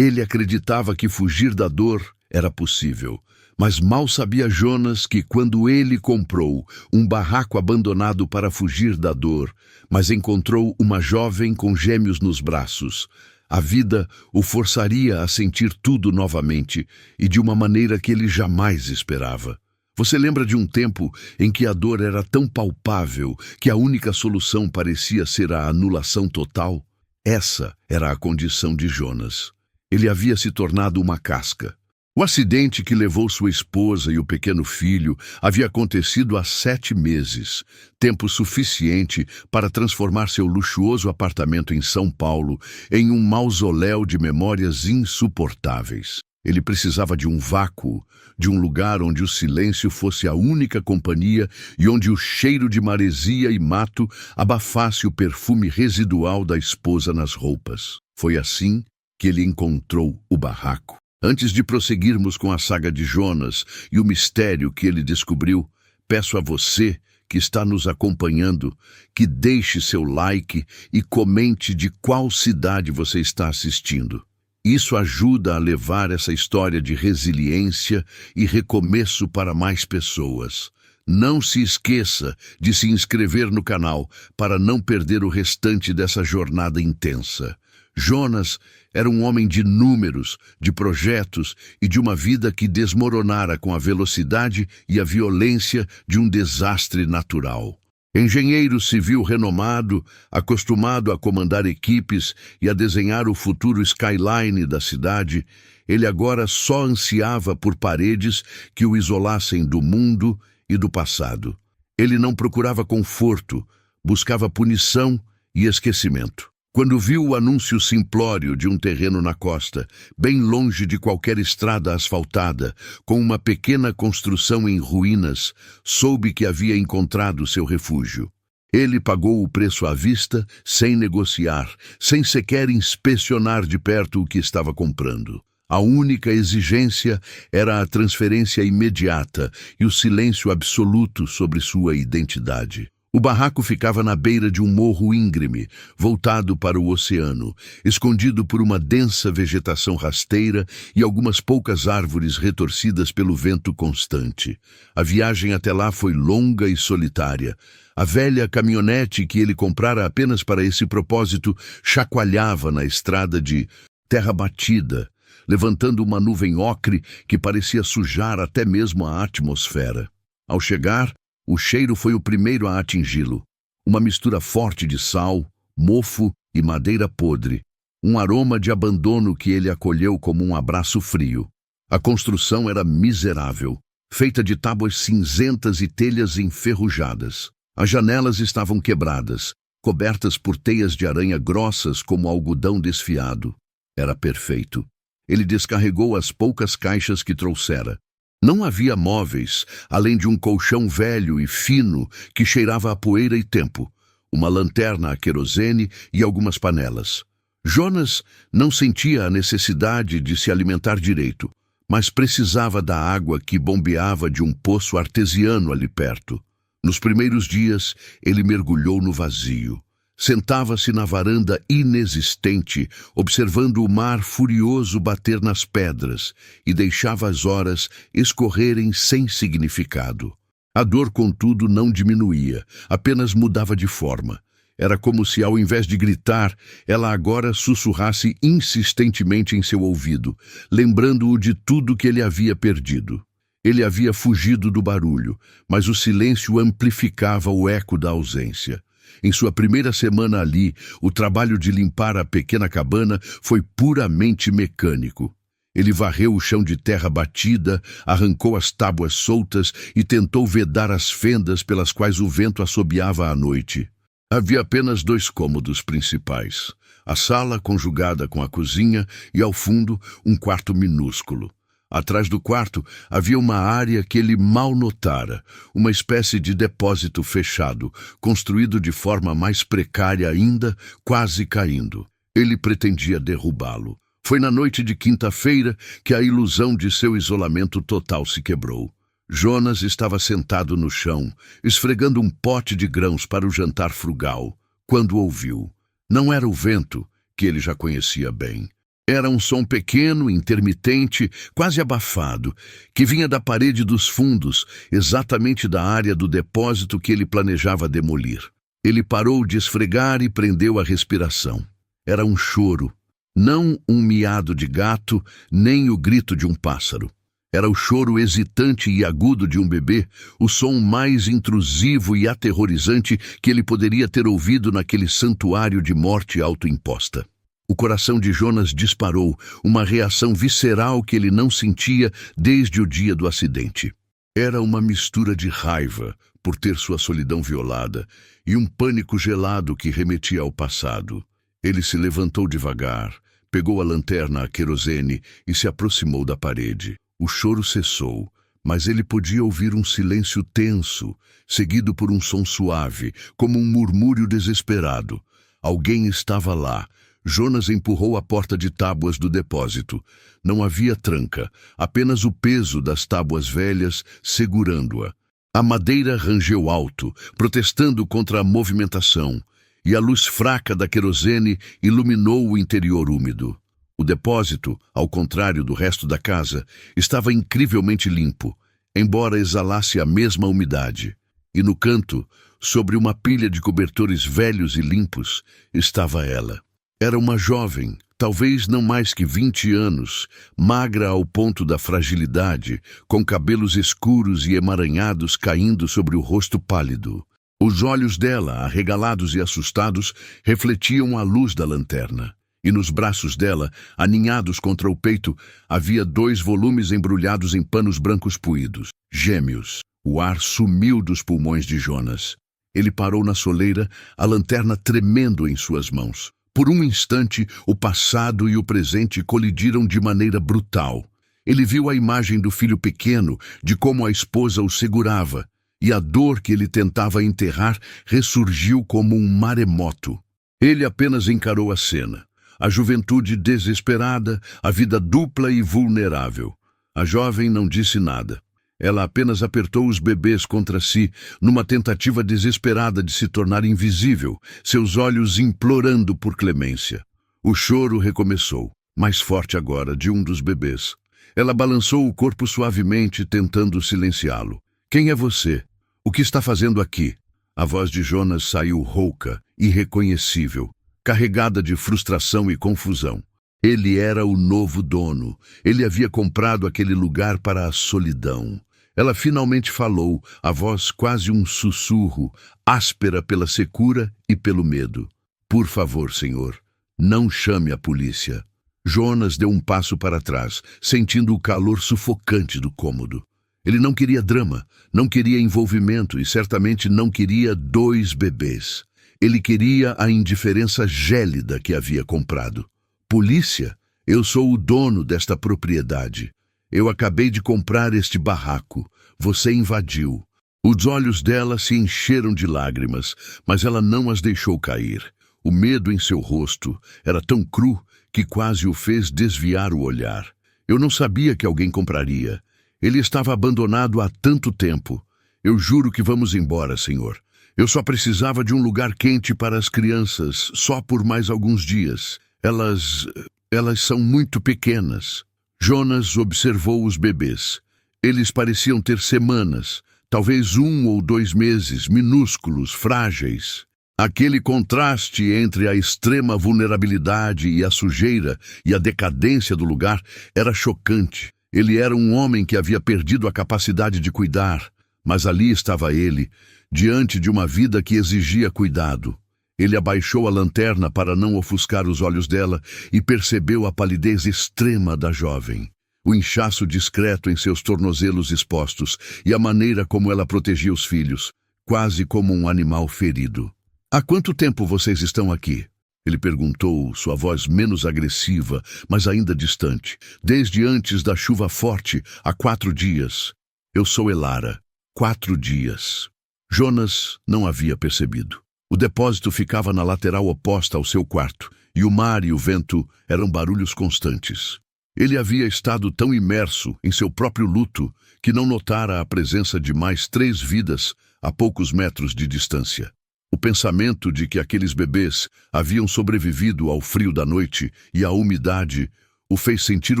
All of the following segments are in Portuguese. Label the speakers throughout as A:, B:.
A: Ele acreditava que fugir da dor era possível, mas mal sabia Jonas que quando ele comprou um barraco abandonado para fugir da dor, mas encontrou uma jovem com gêmeos nos braços, a vida o forçaria a sentir tudo novamente e de uma maneira que ele jamais esperava. Você lembra de um tempo em que a dor era tão palpável que a única solução parecia ser a anulação total? Essa era a condição de Jonas. Ele havia se tornado uma casca. O acidente que levou sua esposa e o pequeno filho havia acontecido há 7 meses, tempo suficiente para transformar seu luxuoso apartamento em São Paulo em um mausoléu de memórias insuportáveis. Ele precisava de um vácuo, de um lugar onde o silêncio fosse a única companhia e onde o cheiro de maresia e mato abafasse o perfume residual da esposa nas roupas. Foi assim que ele encontrou o barraco. Antes de prosseguirmos com a saga de Jonas e o mistério que ele descobriu, peço a você que está nos acompanhando que deixe seu like e comente de qual cidade você está assistindo. Isso ajuda a levar essa história de resiliência e recomeço para mais pessoas. Não se esqueça de se inscrever no canal para não perder o restante dessa jornada intensa. Jonas era um homem de números, de projetos e de uma vida que desmoronara com a velocidade e a violência de um desastre natural. Engenheiro civil renomado, acostumado a comandar equipes e a desenhar o futuro skyline da cidade, ele agora só ansiava por paredes que o isolassem do mundo e do passado. Ele não procurava conforto, buscava punição e esquecimento. Quando viu o anúncio simplório de um terreno na costa, bem longe de qualquer estrada asfaltada, com uma pequena construção em ruínas, soube que havia encontrado seu refúgio. Ele pagou o preço à vista, sem negociar, sem sequer inspecionar de perto o que estava comprando. A única exigência era a transferência imediata e o silêncio absoluto sobre sua identidade. O barraco ficava na beira de um morro íngreme, voltado para o oceano, escondido por uma densa vegetação rasteira e algumas poucas árvores retorcidas pelo vento constante. A viagem até lá foi longa e solitária. A velha caminhonete que ele comprara apenas para esse propósito chacoalhava na estrada de terra batida, levantando uma nuvem ocre que parecia sujar até mesmo a atmosfera. Ao chegar, o cheiro foi o primeiro a atingi-lo. Uma mistura forte de sal, mofo e madeira podre. Um aroma de abandono que ele acolheu como um abraço frio. A construção era miserável, feita de tábuas cinzentas e telhas enferrujadas. As janelas estavam quebradas, cobertas por teias de aranha grossas como algodão desfiado. Era perfeito. Ele descarregou as poucas caixas que trouxera. Não havia móveis, além de um colchão velho e fino que cheirava a poeira e tempo, uma lanterna a querosene e algumas panelas. Jonas não sentia a necessidade de se alimentar direito, mas precisava da água que bombeava de um poço artesiano ali perto. Nos primeiros dias, ele mergulhou no vazio. Sentava-se na varanda inexistente, observando o mar furioso bater nas pedras, e deixava as horas escorrerem sem significado. A dor, contudo, não diminuía, apenas mudava de forma. Era como se, ao invés de gritar, ela agora sussurrasse insistentemente em seu ouvido, lembrando-o de tudo que ele havia perdido. Ele havia fugido do barulho, mas o silêncio amplificava o eco da ausência. Em sua primeira semana ali, o trabalho de limpar a pequena cabana foi puramente mecânico. Ele varreu o chão de terra batida, arrancou as tábuas soltas e tentou vedar as fendas pelas quais o vento assobiava à noite. Havia apenas 2 cômodos principais, a sala conjugada com a cozinha e, ao fundo, um quarto minúsculo. Atrás do quarto havia uma área que ele mal notara, uma espécie de depósito fechado, construído de forma mais precária ainda, quase caindo. Ele pretendia derrubá-lo. Foi na noite de quinta-feira que a ilusão de seu isolamento total se quebrou. Jonas estava sentado no chão, esfregando um pote de grãos para o jantar frugal, quando ouviu. Não era o vento, que ele já conhecia bem. Era um som pequeno, intermitente, quase abafado, que vinha da parede dos fundos, exatamente da área do depósito que ele planejava demolir. Ele parou de esfregar e prendeu a respiração. Era um choro, não um miado de gato, nem o grito de um pássaro. Era o choro hesitante e agudo de um bebê, o som mais intrusivo e aterrorizante que ele poderia ter ouvido naquele santuário de morte autoimposta. O coração de Jonas disparou, uma reação visceral que ele não sentia desde o dia do acidente. Era uma mistura de raiva por ter sua solidão violada e um pânico gelado que remetia ao passado. Ele se levantou devagar, pegou a lanterna a querosene e se aproximou da parede. O choro cessou, mas ele podia ouvir um silêncio tenso, seguido por um som suave, como um murmúrio desesperado. Alguém estava lá. Jonas empurrou a porta de tábuas do depósito. Não havia tranca, apenas o peso das tábuas velhas segurando-a. A madeira rangeu alto, protestando contra a movimentação, e a luz fraca da querosene iluminou o interior úmido. O depósito, ao contrário do resto da casa, estava incrivelmente limpo, embora exalasse a mesma umidade. E no canto, sobre uma pilha de cobertores velhos e limpos, estava ela. Era uma jovem, talvez não mais que 20 anos, magra ao ponto da fragilidade, com cabelos escuros e emaranhados caindo sobre o rosto pálido. Os olhos dela, arregalados e assustados, refletiam a luz da lanterna. E nos braços dela, aninhados contra o peito, havia 2 volumes embrulhados em panos brancos puídos. Gêmeos. O ar sumiu dos pulmões de Jonas. Ele parou na soleira, a lanterna tremendo em suas mãos. Por um instante, o passado e o presente colidiram de maneira brutal. Ele viu a imagem do filho pequeno, de como a esposa o segurava, e a dor que ele tentava enterrar ressurgiu como um maremoto. Ele apenas encarou a cena. A juventude desesperada, a vida dupla e vulnerável. A jovem não disse nada. Ela apenas apertou os bebês contra si, numa tentativa desesperada de se tornar invisível, seus olhos implorando por clemência. O choro recomeçou, mais forte agora, de um dos bebês. Ela balançou o corpo suavemente, tentando silenciá-lo. "Quem é você? O que está fazendo aqui?" A voz de Jonas saiu rouca, irreconhecível, carregada de frustração e confusão. Ele era o novo dono. Ele havia comprado aquele lugar para a solidão. Ela finalmente falou, a voz quase um sussurro, áspera pela secura e pelo medo. "Por favor, senhor, não chame a polícia." Jonas deu um passo para trás, sentindo o calor sufocante do cômodo. Ele não queria drama, não queria envolvimento e certamente não queria 2 bebês. Ele queria a indiferença gélida que havia comprado. "Polícia? Eu sou o dono desta propriedade. Eu acabei de comprar este barraco. Você invadiu." Os olhos dela se encheram de lágrimas, mas ela não as deixou cair. O medo em seu rosto era tão cru que quase o fez desviar o olhar. "Eu não sabia que alguém compraria. Ele estava abandonado há tanto tempo. Eu juro que vamos embora, senhor. Eu só precisava de um lugar quente para as crianças, só por mais alguns dias. Elas são muito pequenas." Jonas observou os bebês. Eles pareciam ter semanas, talvez 1 ou 2 meses, minúsculos, frágeis. Aquele contraste entre a extrema vulnerabilidade e a sujeira e a decadência do lugar era chocante. Ele era um homem que havia perdido a capacidade de cuidar, mas ali estava ele, diante de uma vida que exigia cuidado. Ele abaixou a lanterna para não ofuscar os olhos dela e percebeu a palidez extrema da jovem, o inchaço discreto em seus tornozelos expostos e a maneira como ela protegia os filhos, quase como um animal ferido. "Há quanto tempo vocês estão aqui?" Ele perguntou, sua voz menos agressiva, mas ainda distante. "Desde antes da chuva forte, há 4 dias. Eu sou Elara. 4 dias." Jonas não havia percebido. O depósito ficava na lateral oposta ao seu quarto, e o mar e o vento eram barulhos constantes. Ele havia estado tão imerso em seu próprio luto que não notara a presença de mais 3 vidas a poucos metros de distância. O pensamento de que aqueles bebês haviam sobrevivido ao frio da noite e à umidade o fez sentir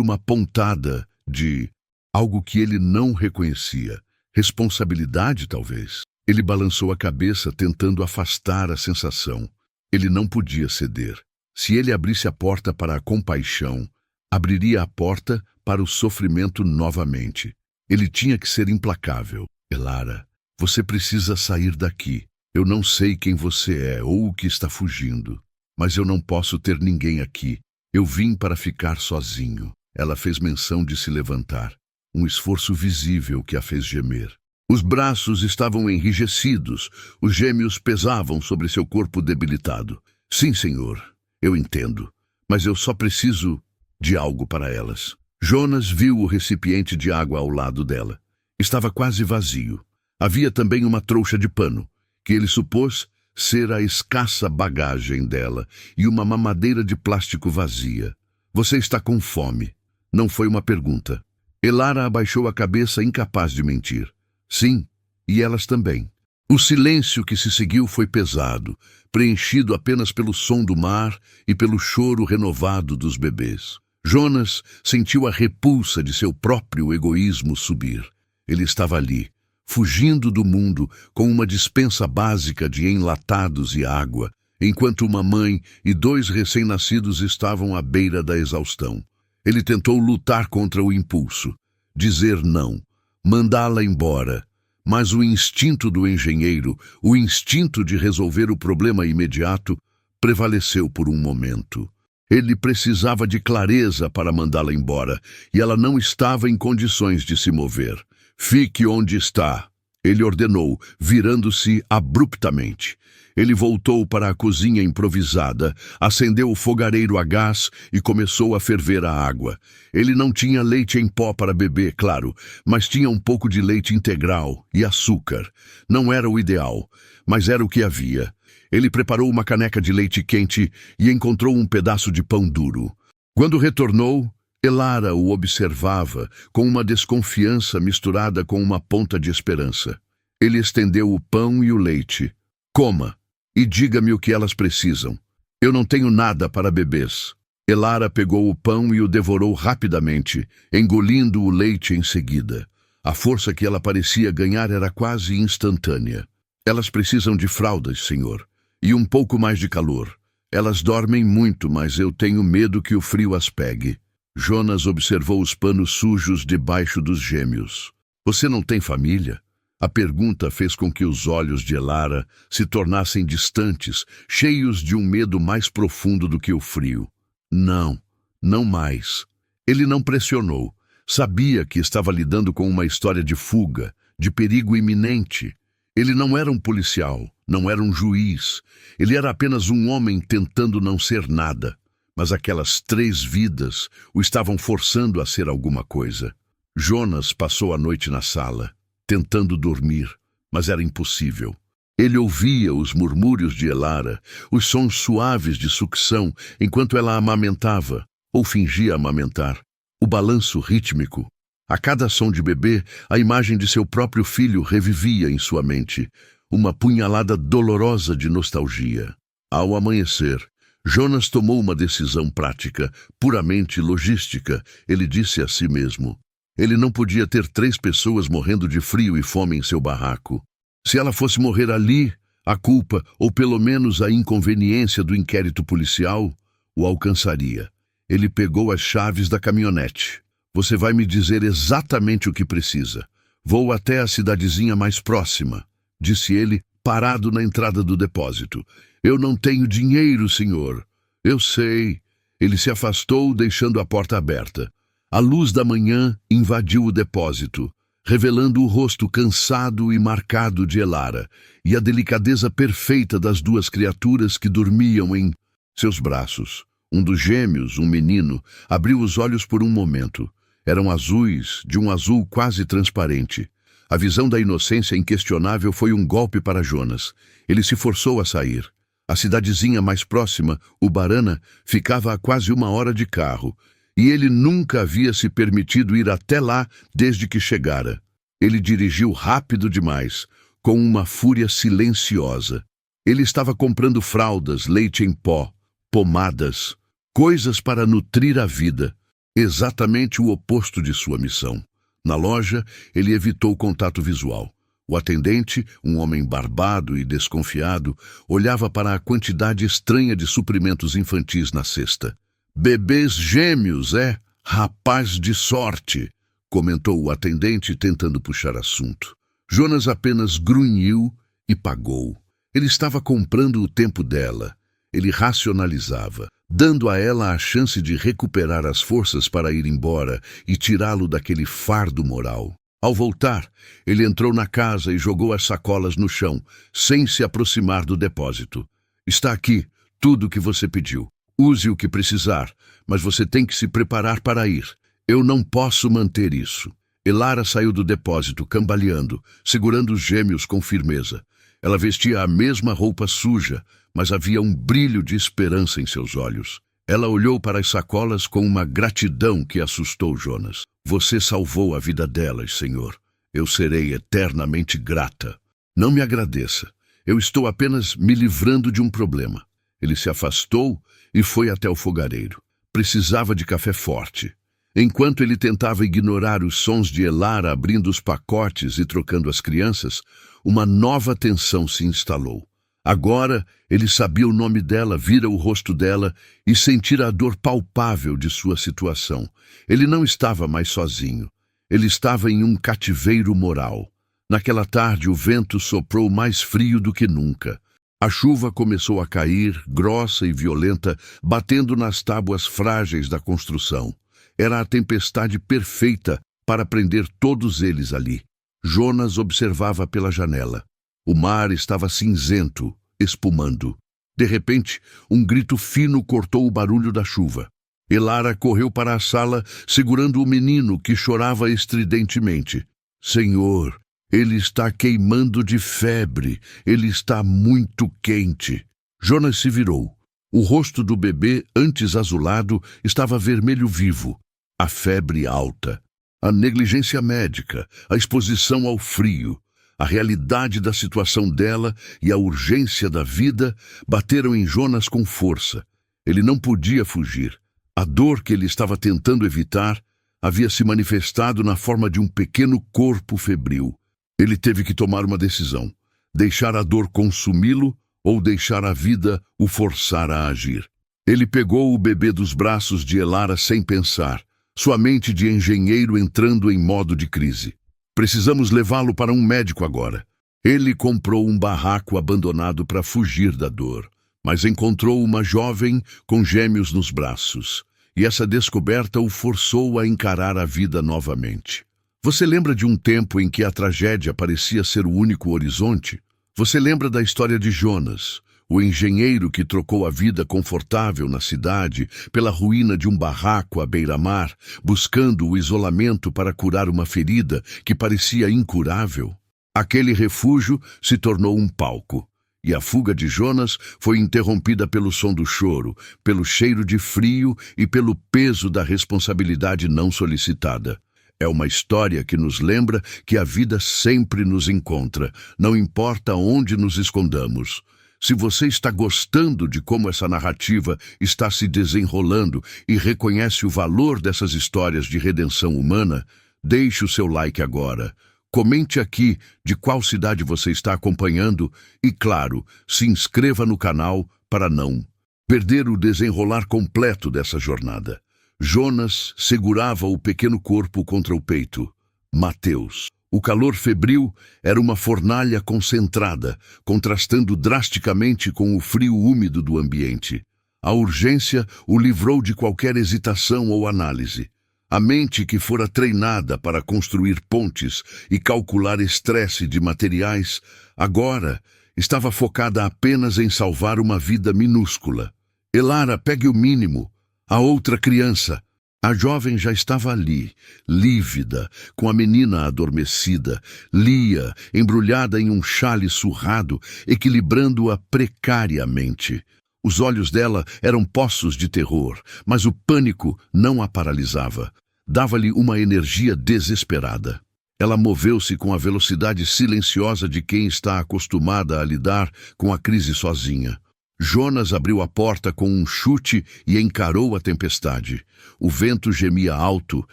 A: uma pontada de algo que ele não reconhecia. Responsabilidade, talvez. Ele balançou a cabeça, tentando afastar a sensação. Ele não podia ceder. Se ele abrisse a porta para a compaixão, abriria a porta para o sofrimento novamente. Ele tinha que ser implacável. Elara, você precisa sair daqui. Eu não sei quem você é ou o que está fugindo, mas eu não posso ter ninguém aqui. Eu vim para ficar sozinho. Ela fez menção de se levantar, um esforço visível que a fez gemer. Os braços estavam enrijecidos, os gêmeos pesavam sobre seu corpo debilitado. Sim, senhor, eu entendo, mas eu só preciso de algo para elas. Jonas viu o recipiente de água ao lado dela. Estava quase vazio. Havia também uma trouxa de pano, que ele supôs ser a escassa bagagem dela, e uma mamadeira de plástico vazia. Você está com fome? Não foi uma pergunta. Elara abaixou a cabeça, incapaz de mentir. Sim, e elas também. O silêncio que se seguiu foi pesado, preenchido apenas pelo som do mar e pelo choro renovado dos bebês. Jonas sentiu a repulsa de seu próprio egoísmo subir. Ele estava ali, fugindo do mundo com uma despensa básica de enlatados e água, enquanto uma mãe e 2 recém-nascidos estavam à beira da exaustão. Ele tentou lutar contra o impulso, dizer não, mandá-la embora, mas o instinto do engenheiro, o instinto de resolver o problema imediato, prevaleceu por um momento. Ele precisava de clareza para mandá-la embora, e ela não estava em condições de se mover. Fique onde está, ele ordenou, virando-se abruptamente. Ele voltou para a cozinha improvisada, acendeu o fogareiro a gás e começou a ferver a água. Ele não tinha leite em pó para beber, claro, mas tinha um pouco de leite integral e açúcar. Não era o ideal, mas era o que havia. Ele preparou uma caneca de leite quente e encontrou um pedaço de pão duro. Quando retornou, Elara o observava com uma desconfiança misturada com uma ponta de esperança. Ele estendeu o pão e o leite. Coma, e diga-me o que elas precisam. Eu não tenho nada para bebês. Elara pegou o pão e o devorou rapidamente, engolindo o leite em seguida. A força que ela parecia ganhar era quase instantânea. Elas precisam de fraldas, senhor, e um pouco mais de calor. Elas dormem muito, mas eu tenho medo que o frio as pegue. Jonas observou os panos sujos debaixo dos gêmeos. Você não tem família? A pergunta fez com que os olhos de Elara se tornassem distantes, cheios de um medo mais profundo do que o frio. Não, não mais. Ele não pressionou. Sabia que estava lidando com uma história de fuga, de perigo iminente. Ele não era um policial, não era um juiz. Ele era apenas um homem tentando não ser nada. Mas aquelas 3 vidas o estavam forçando a ser alguma coisa. Jonas passou a noite na sala, tentando dormir, mas era impossível. Ele ouvia os murmúrios de Elara, os sons suaves de sucção enquanto ela amamentava, ou fingia amamentar, o balanço rítmico. A cada som de bebê, a imagem de seu próprio filho revivia em sua mente, uma punhalada dolorosa de nostalgia. Ao amanhecer, Jonas tomou uma decisão prática, puramente logística. Ele disse a si mesmo. Ele não podia ter 3 pessoas morrendo de frio e fome em seu barraco. Se ela fosse morrer ali, a culpa, ou pelo menos a inconveniência do inquérito policial, o alcançaria. Ele pegou as chaves da caminhonete. Você vai me dizer exatamente o que precisa. Vou até a cidadezinha mais próxima, disse ele, parado na entrada do depósito. Eu não tenho dinheiro, senhor. Eu sei. Ele se afastou, deixando a porta aberta. A luz da manhã invadiu o depósito, revelando o rosto cansado e marcado de Elara e a delicadeza perfeita das 2 criaturas que dormiam em seus braços. Um dos gêmeos, um menino, abriu os olhos por um momento. Eram azuis, de um azul quase transparente. A visão da inocência inquestionável foi um golpe para Jonas. Ele se forçou a sair. A cidadezinha mais próxima, Ubarana, ficava a quase 1 hora de carro, e ele nunca havia se permitido ir até lá desde que chegara. Ele dirigiu rápido demais, com uma fúria silenciosa. Ele estava comprando fraldas, leite em pó, pomadas, coisas para nutrir a vida, exatamente o oposto de sua missão. Na loja, ele evitou contato visual. O atendente, um homem barbado e desconfiado, olhava para a quantidade estranha de suprimentos infantis na cesta. "Bebês gêmeos, é? Rapaz de sorte", comentou o atendente, tentando puxar assunto. Jonas apenas grunhiu e pagou. Ele estava comprando o tempo dela. Ele racionalizava, dando a ela a chance de recuperar as forças para ir embora e tirá-lo daquele fardo moral. Ao voltar, ele entrou na casa e jogou as sacolas no chão, sem se aproximar do depósito. "Está aqui, tudo o que você pediu. Use o que precisar, mas você tem que se preparar para ir. Eu não posso manter isso." Elara saiu do depósito, cambaleando, segurando os gêmeos com firmeza. Ela vestia a mesma roupa suja, mas havia um brilho de esperança em seus olhos. Ela olhou para as sacolas com uma gratidão que assustou Jonas. "Você salvou a vida delas, Senhor. Eu serei eternamente grata." "Não me agradeça. Eu estou apenas me livrando de um problema." Ele se afastou e foi até o fogareiro. Precisava de café forte. Enquanto ele tentava ignorar os sons de Elara abrindo os pacotes e trocando as crianças, uma nova tensão se instalou. Agora, ele sabia o nome dela, vira o rosto dela e sentira a dor palpável de sua situação. Ele não estava mais sozinho. Ele estava em um cativeiro moral. Naquela tarde, o vento soprou mais frio do que nunca. A chuva começou a cair, grossa e violenta, batendo nas tábuas frágeis da construção. Era a tempestade perfeita para prender todos eles ali. Jonas observava pela janela. O mar estava cinzento, espumando. De repente, um grito fino cortou o barulho da chuva. Elara correu para a sala, segurando o menino que chorava estridentemente. "Senhor, ele está queimando de febre. Ele está muito quente." Jonas se virou. O rosto do bebê, antes azulado, estava vermelho vivo. A febre alta, a negligência médica, a exposição ao frio, a realidade da situação dela e a urgência da vida bateram em Jonas com força. Ele não podia fugir. A dor que ele estava tentando evitar havia se manifestado na forma de um pequeno corpo febril. Ele teve que tomar uma decisão: deixar a dor consumi-lo ou deixar a vida o forçar a agir. Ele pegou o bebê dos braços de Elara sem pensar, sua mente de engenheiro entrando em modo de crise. "Precisamos levá-lo para um médico agora." Ele comprou um barraco abandonado para fugir da dor, mas encontrou uma jovem com gêmeos nos braços, e essa descoberta o forçou a encarar a vida novamente. Você lembra de um tempo em que a tragédia parecia ser o único horizonte? Você lembra da história de Jonas, o engenheiro que trocou a vida confortável na cidade pela ruína de um barraco à beira-mar, buscando o isolamento para curar uma ferida que parecia incurável? Aquele refúgio se tornou um palco, e a fuga de Jonas foi interrompida pelo som do choro, pelo cheiro de frio e pelo peso da responsabilidade não solicitada. É uma história que nos lembra que a vida sempre nos encontra, não importa onde nos escondamos. Se você está gostando de como essa narrativa está se desenrolando e reconhece o valor dessas histórias de redenção humana, deixe o seu like agora. Comente aqui de qual cidade você está acompanhando e, claro, se inscreva no canal para não perder o desenrolar completo dessa jornada. Jonas segurava o pequeno corpo contra o peito. Mateus. O calor febril era uma fornalha concentrada, contrastando drasticamente com o frio úmido do ambiente. A urgência o livrou de qualquer hesitação ou análise. A mente que fora treinada para construir pontes e calcular estresse de materiais, agora estava focada apenas em salvar uma vida minúscula. Elara, pegue o mínimo. A outra criança. A jovem já estava ali, lívida, com a menina adormecida, Lia, embrulhada em um xale surrado, equilibrando-a precariamente. Os olhos dela eram poços de terror, mas o pânico não a paralisava. Dava-lhe uma energia desesperada. Ela moveu-se com a velocidade silenciosa de quem está acostumada a lidar com a crise sozinha. Jonas abriu a porta com um chute e encarou a tempestade. O vento gemia alto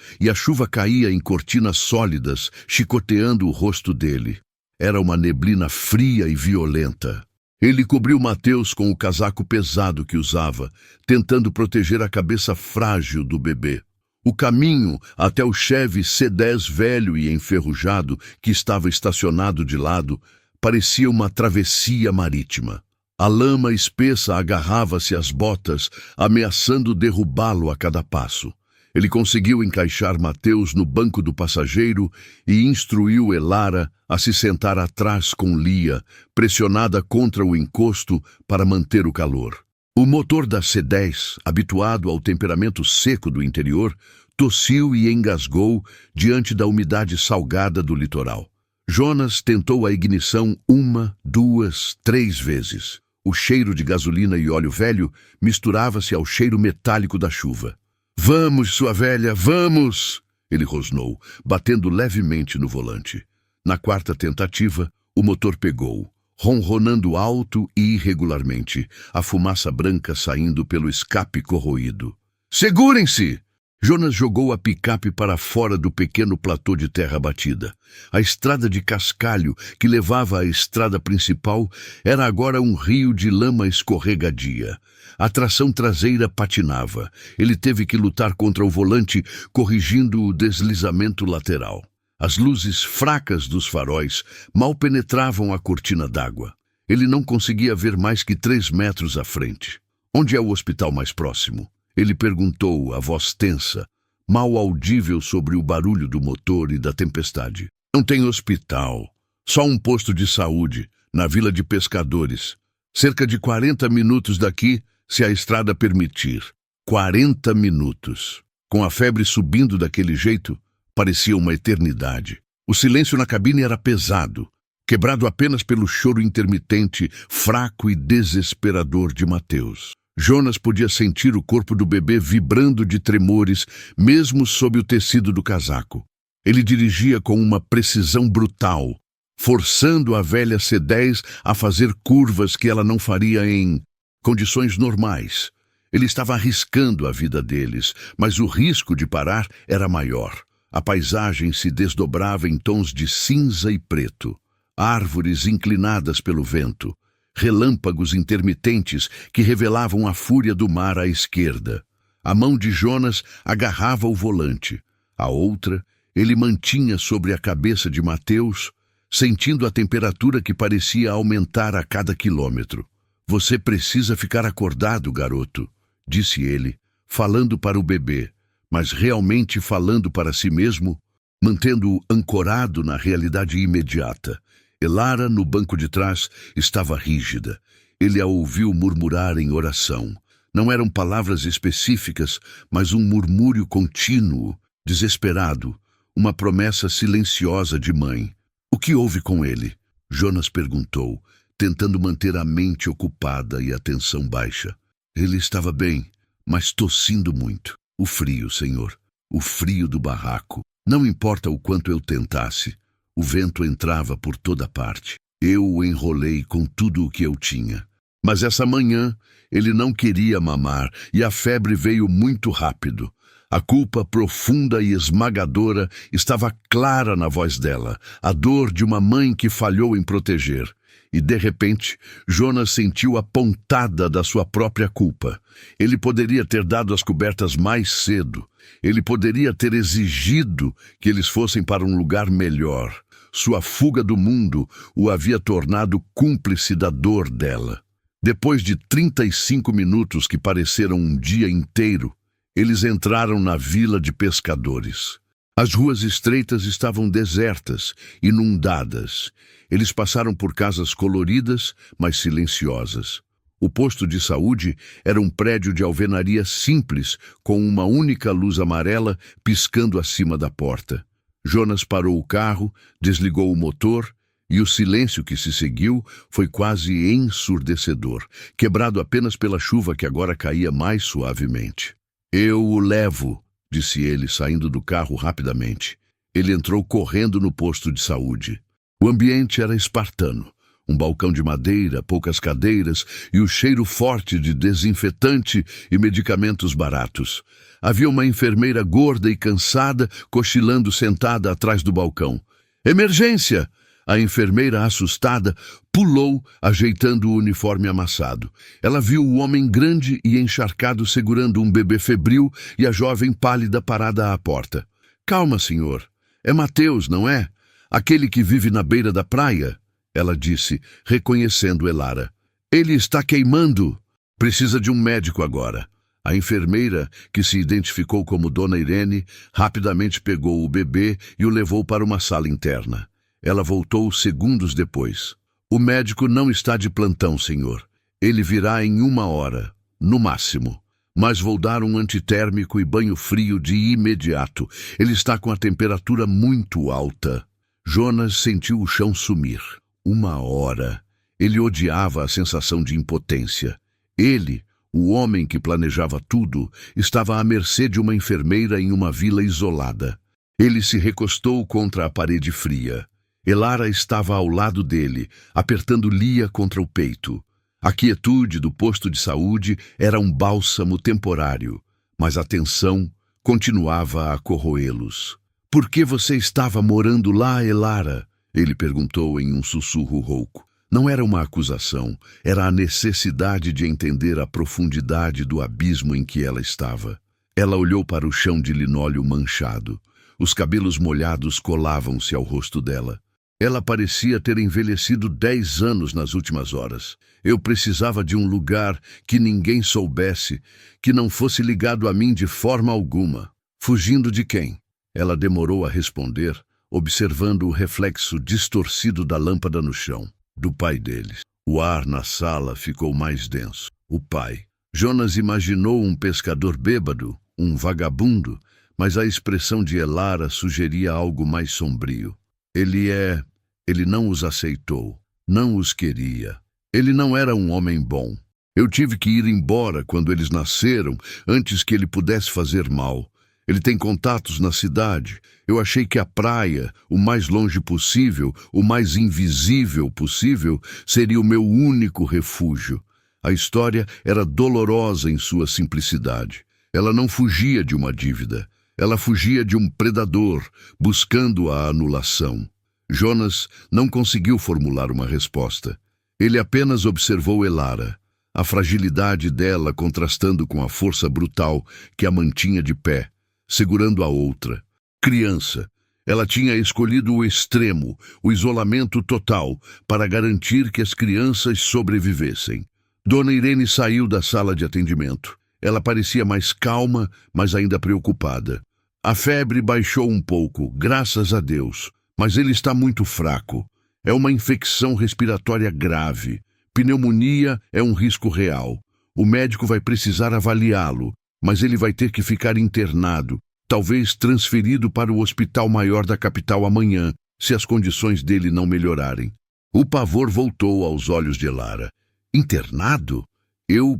A: e a chuva caía em cortinas sólidas, chicoteando o rosto dele. Era uma neblina fria e violenta. Ele cobriu Mateus com o casaco pesado que usava, tentando proteger a cabeça frágil do bebê. O caminho até o Chevy C10 velho e enferrujado, que estava estacionado de lado, parecia uma travessia marítima. A lama espessa agarrava-se às botas, ameaçando derrubá-lo a cada passo. Ele conseguiu encaixar Mateus no banco do passageiro e instruiu Elara a se sentar atrás com Lia, pressionada contra o encosto para manter o calor. O motor da C10, habituado ao temperamento seco do interior, tossiu e engasgou diante da umidade salgada do litoral. Jonas tentou a ignição 1, 2, 3 vezes. O cheiro de gasolina e óleo velho misturava-se ao cheiro metálico da chuva. "Vamos, sua velha, vamos!" ele rosnou, batendo levemente no volante. Na quarta tentativa, o motor pegou, ronronando alto e irregularmente, a fumaça branca saindo pelo escape corroído. "Segurem-se!" Jonas jogou a picape para fora do pequeno platô de terra batida. A estrada de cascalho que levava à estrada principal era agora um rio de lama escorregadia. A tração traseira patinava. Ele teve que lutar contra o volante, corrigindo o deslizamento lateral. As luzes fracas dos faróis mal penetravam a cortina d'água. Ele não conseguia ver mais que 3 metros à frente. "Onde é o hospital mais próximo?" Ele perguntou, a voz tensa, mal audível sobre o barulho do motor e da tempestade. "Não tem hospital. Só um posto de saúde, na vila de pescadores. Cerca de 40 minutos daqui, se a estrada permitir. 40 minutos. Com a febre subindo daquele jeito, parecia uma eternidade. O silêncio na cabine era pesado, quebrado apenas pelo choro intermitente, fraco e desesperador de Mateus. Jonas podia sentir o corpo do bebê vibrando de tremores, mesmo sob o tecido do casaco. Ele dirigia com uma precisão brutal, forçando a velha C10 a fazer curvas que ela não faria em condições normais. Ele estava arriscando a vida deles, mas o risco de parar era maior. A paisagem se desdobrava em tons de cinza e preto. Árvores inclinadas pelo vento. Relâmpagos intermitentes que revelavam a fúria do mar à esquerda. A mão de Jonas agarrava o volante. A outra, ele mantinha sobre a cabeça de Mateus, sentindo a temperatura que parecia aumentar a cada quilômetro. "Você precisa ficar acordado, garoto", disse ele, falando para o bebê, mas realmente falando para si mesmo, mantendo-o ancorado na realidade imediata. Elara, no banco de trás, estava rígida. Ele a ouviu murmurar em oração. Não eram palavras específicas, mas um murmúrio contínuo, desesperado, uma promessa silenciosa de mãe. "O que houve com ele?" Jonas perguntou, tentando manter a mente ocupada e a tensão baixa. "Ele estava bem, mas tossindo muito. O frio, senhor. O frio do barraco. Não importa o quanto eu tentasse. O vento entrava por toda parte. Eu o enrolei com tudo o que eu tinha. Mas essa manhã ele não queria mamar e a febre veio muito rápido. A culpa profunda e esmagadora estava clara na voz dela, a dor de uma mãe que falhou em proteger. E, de repente, Jonas sentiu a pontada da sua própria culpa. Ele poderia ter dado as cobertas mais cedo. Ele poderia ter exigido que eles fossem para um lugar melhor. Sua fuga do mundo o havia tornado cúmplice da dor dela. Depois de 35 minutos que pareceram um dia inteiro, eles entraram na vila de pescadores. As ruas estreitas estavam desertas, inundadas. Eles passaram por casas coloridas, mas silenciosas. O posto de saúde era um prédio de alvenaria simples, com uma única luz amarela piscando acima da porta. Jonas parou o carro, desligou o motor, e o silêncio que se seguiu foi quase ensurdecedor, quebrado apenas pela chuva que agora caía mais suavemente. "Eu o levo", disse ele, saindo do carro rapidamente. Ele entrou correndo no posto de saúde. O ambiente era espartano. Um balcão de madeira, poucas cadeiras e o cheiro forte de desinfetante e medicamentos baratos. Havia uma enfermeira gorda e cansada cochilando sentada atrás do balcão. Emergência! A enfermeira, assustada, pulou, ajeitando o uniforme amassado. Ela viu o homem grande e encharcado segurando um bebê febril e a jovem pálida parada à porta. Calma, senhor. É Mateus, não é? Aquele que vive na beira da praia? Ela disse, reconhecendo Elara. Ele está queimando. Precisa de um médico agora. A enfermeira, que se identificou como Dona Irene, rapidamente pegou o bebê e o levou para uma sala interna. Ela voltou segundos depois. O médico não está de plantão, senhor. Ele virá em 1 hora, no máximo. Mas vou dar um antitérmico e banho frio de imediato. Ele está com a temperatura muito alta. Jonas sentiu o chão sumir. 1 hora. Ele odiava a sensação de impotência. Ele, o homem que planejava tudo, estava à mercê de uma enfermeira em uma vila isolada. Ele se recostou contra a parede fria. Elara estava ao lado dele, apertando Lia contra o peito. A quietude do posto de saúde era um bálsamo temporário, mas a tensão continuava a corroê-los. Por que você estava morando lá, Elara? Ele perguntou em um sussurro rouco. Não era uma acusação, era a necessidade de entender a profundidade do abismo em que ela estava. Ela olhou para o chão de linóleo manchado. Os cabelos molhados colavam-se ao rosto dela. Ela parecia ter envelhecido 10 anos nas últimas horas. Eu precisava de um lugar que ninguém soubesse, que não fosse ligado a mim de forma alguma. Fugindo de quem? Ela demorou a responder, observando o reflexo distorcido da lâmpada no chão. Do pai deles. O ar na sala ficou mais denso. O pai. Jonas imaginou um pescador bêbado, um vagabundo, mas a expressão de Elara sugeria algo mais sombrio. Ele não os aceitou, não os queria. Ele não era um homem bom. Eu tive que ir embora quando eles nasceram, antes que ele pudesse fazer mal. Ele tem contatos na cidade. Eu achei que a praia, o mais longe possível, o mais invisível possível, seria o meu único refúgio. A história era dolorosa em sua simplicidade. Ela não fugia de uma dívida. Ela fugia de um predador, buscando a anulação. Jonas não conseguiu formular uma resposta. Ele apenas observou Elara, a fragilidade dela contrastando com a força brutal que a mantinha de pé, segurando a outra. Criança. Ela tinha escolhido o extremo, o isolamento total, para garantir que as crianças sobrevivessem. Dona Irene saiu da sala de atendimento. Ela parecia mais calma, mas ainda preocupada. A febre baixou um pouco, graças a Deus, mas ele está muito fraco. É uma infecção respiratória grave. Pneumonia é um risco real. O médico vai precisar avaliá-lo, mas ele vai ter que ficar internado, talvez transferido para o hospital maior da capital amanhã, se as condições dele não melhorarem. O pavor voltou aos olhos de Elara. Internado? Eu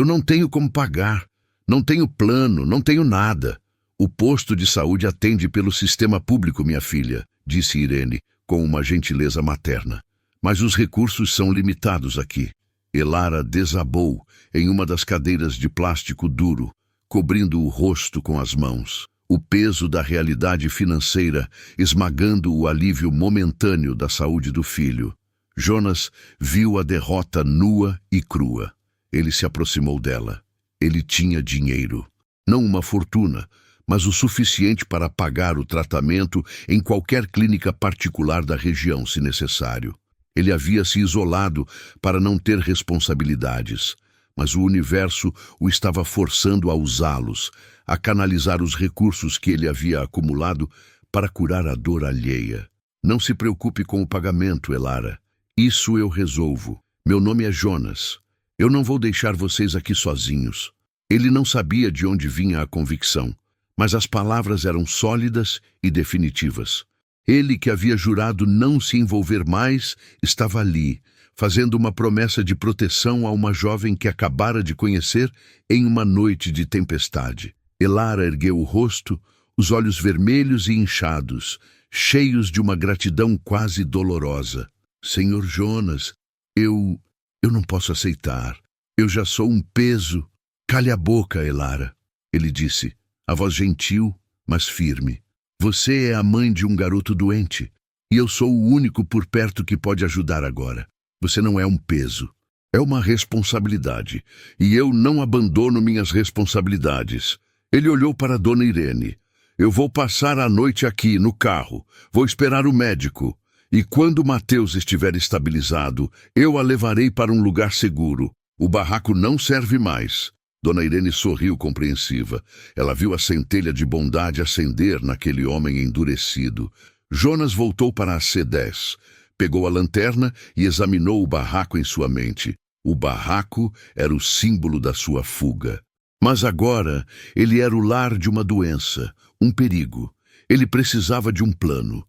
A: não tenho como pagar. Não tenho plano, não tenho nada. O posto de saúde atende pelo sistema público, minha filha, disse Irene, com uma gentileza materna. Mas os recursos são limitados aqui. Elara desabou em uma das cadeiras de plástico duro, cobrindo o rosto com as mãos. O peso da realidade financeira esmagando o alívio momentâneo da saúde do filho. Jonas viu a derrota nua e crua. Ele se aproximou dela. Ele tinha dinheiro. Não uma fortuna, mas o suficiente para pagar o tratamento em qualquer clínica particular da região, se necessário. Ele havia se isolado para não ter responsabilidades, mas o universo o estava forçando a usá-los, a canalizar os recursos que ele havia acumulado para curar a dor alheia. Não se preocupe com o pagamento, Elara. Isso eu resolvo. Meu nome é Jonas. Eu não vou deixar vocês aqui sozinhos. Ele não sabia de onde vinha a convicção, mas as palavras eram sólidas e definitivas. Ele, que havia jurado não se envolver mais, estava ali, fazendo uma promessa de proteção a uma jovem que acabara de conhecer em uma noite de tempestade. Elara ergueu o rosto, os olhos vermelhos e inchados, cheios de uma gratidão quase dolorosa. Senhor Jonas, eu não posso aceitar. Eu já sou um peso. Cale a boca, Elara, ele disse, a voz gentil, mas firme. Você é a mãe de um garoto doente, e eu sou o único por perto que pode ajudar agora. Você não é um peso. É uma responsabilidade, e eu não abandono minhas responsabilidades. Ele olhou para Dona Irene. Eu vou passar a noite aqui, no carro. Vou esperar o médico. E quando Mateus estiver estabilizado, eu a levarei para um lugar seguro. O barraco não serve mais. Dona Irene sorriu compreensiva. Ela viu a centelha de bondade acender naquele homem endurecido. Jonas voltou para a C10. Pegou a lanterna e examinou o barraco em sua mente. O barraco era o símbolo da sua fuga. Mas agora ele era o lar de uma doença, um perigo. Ele precisava de um plano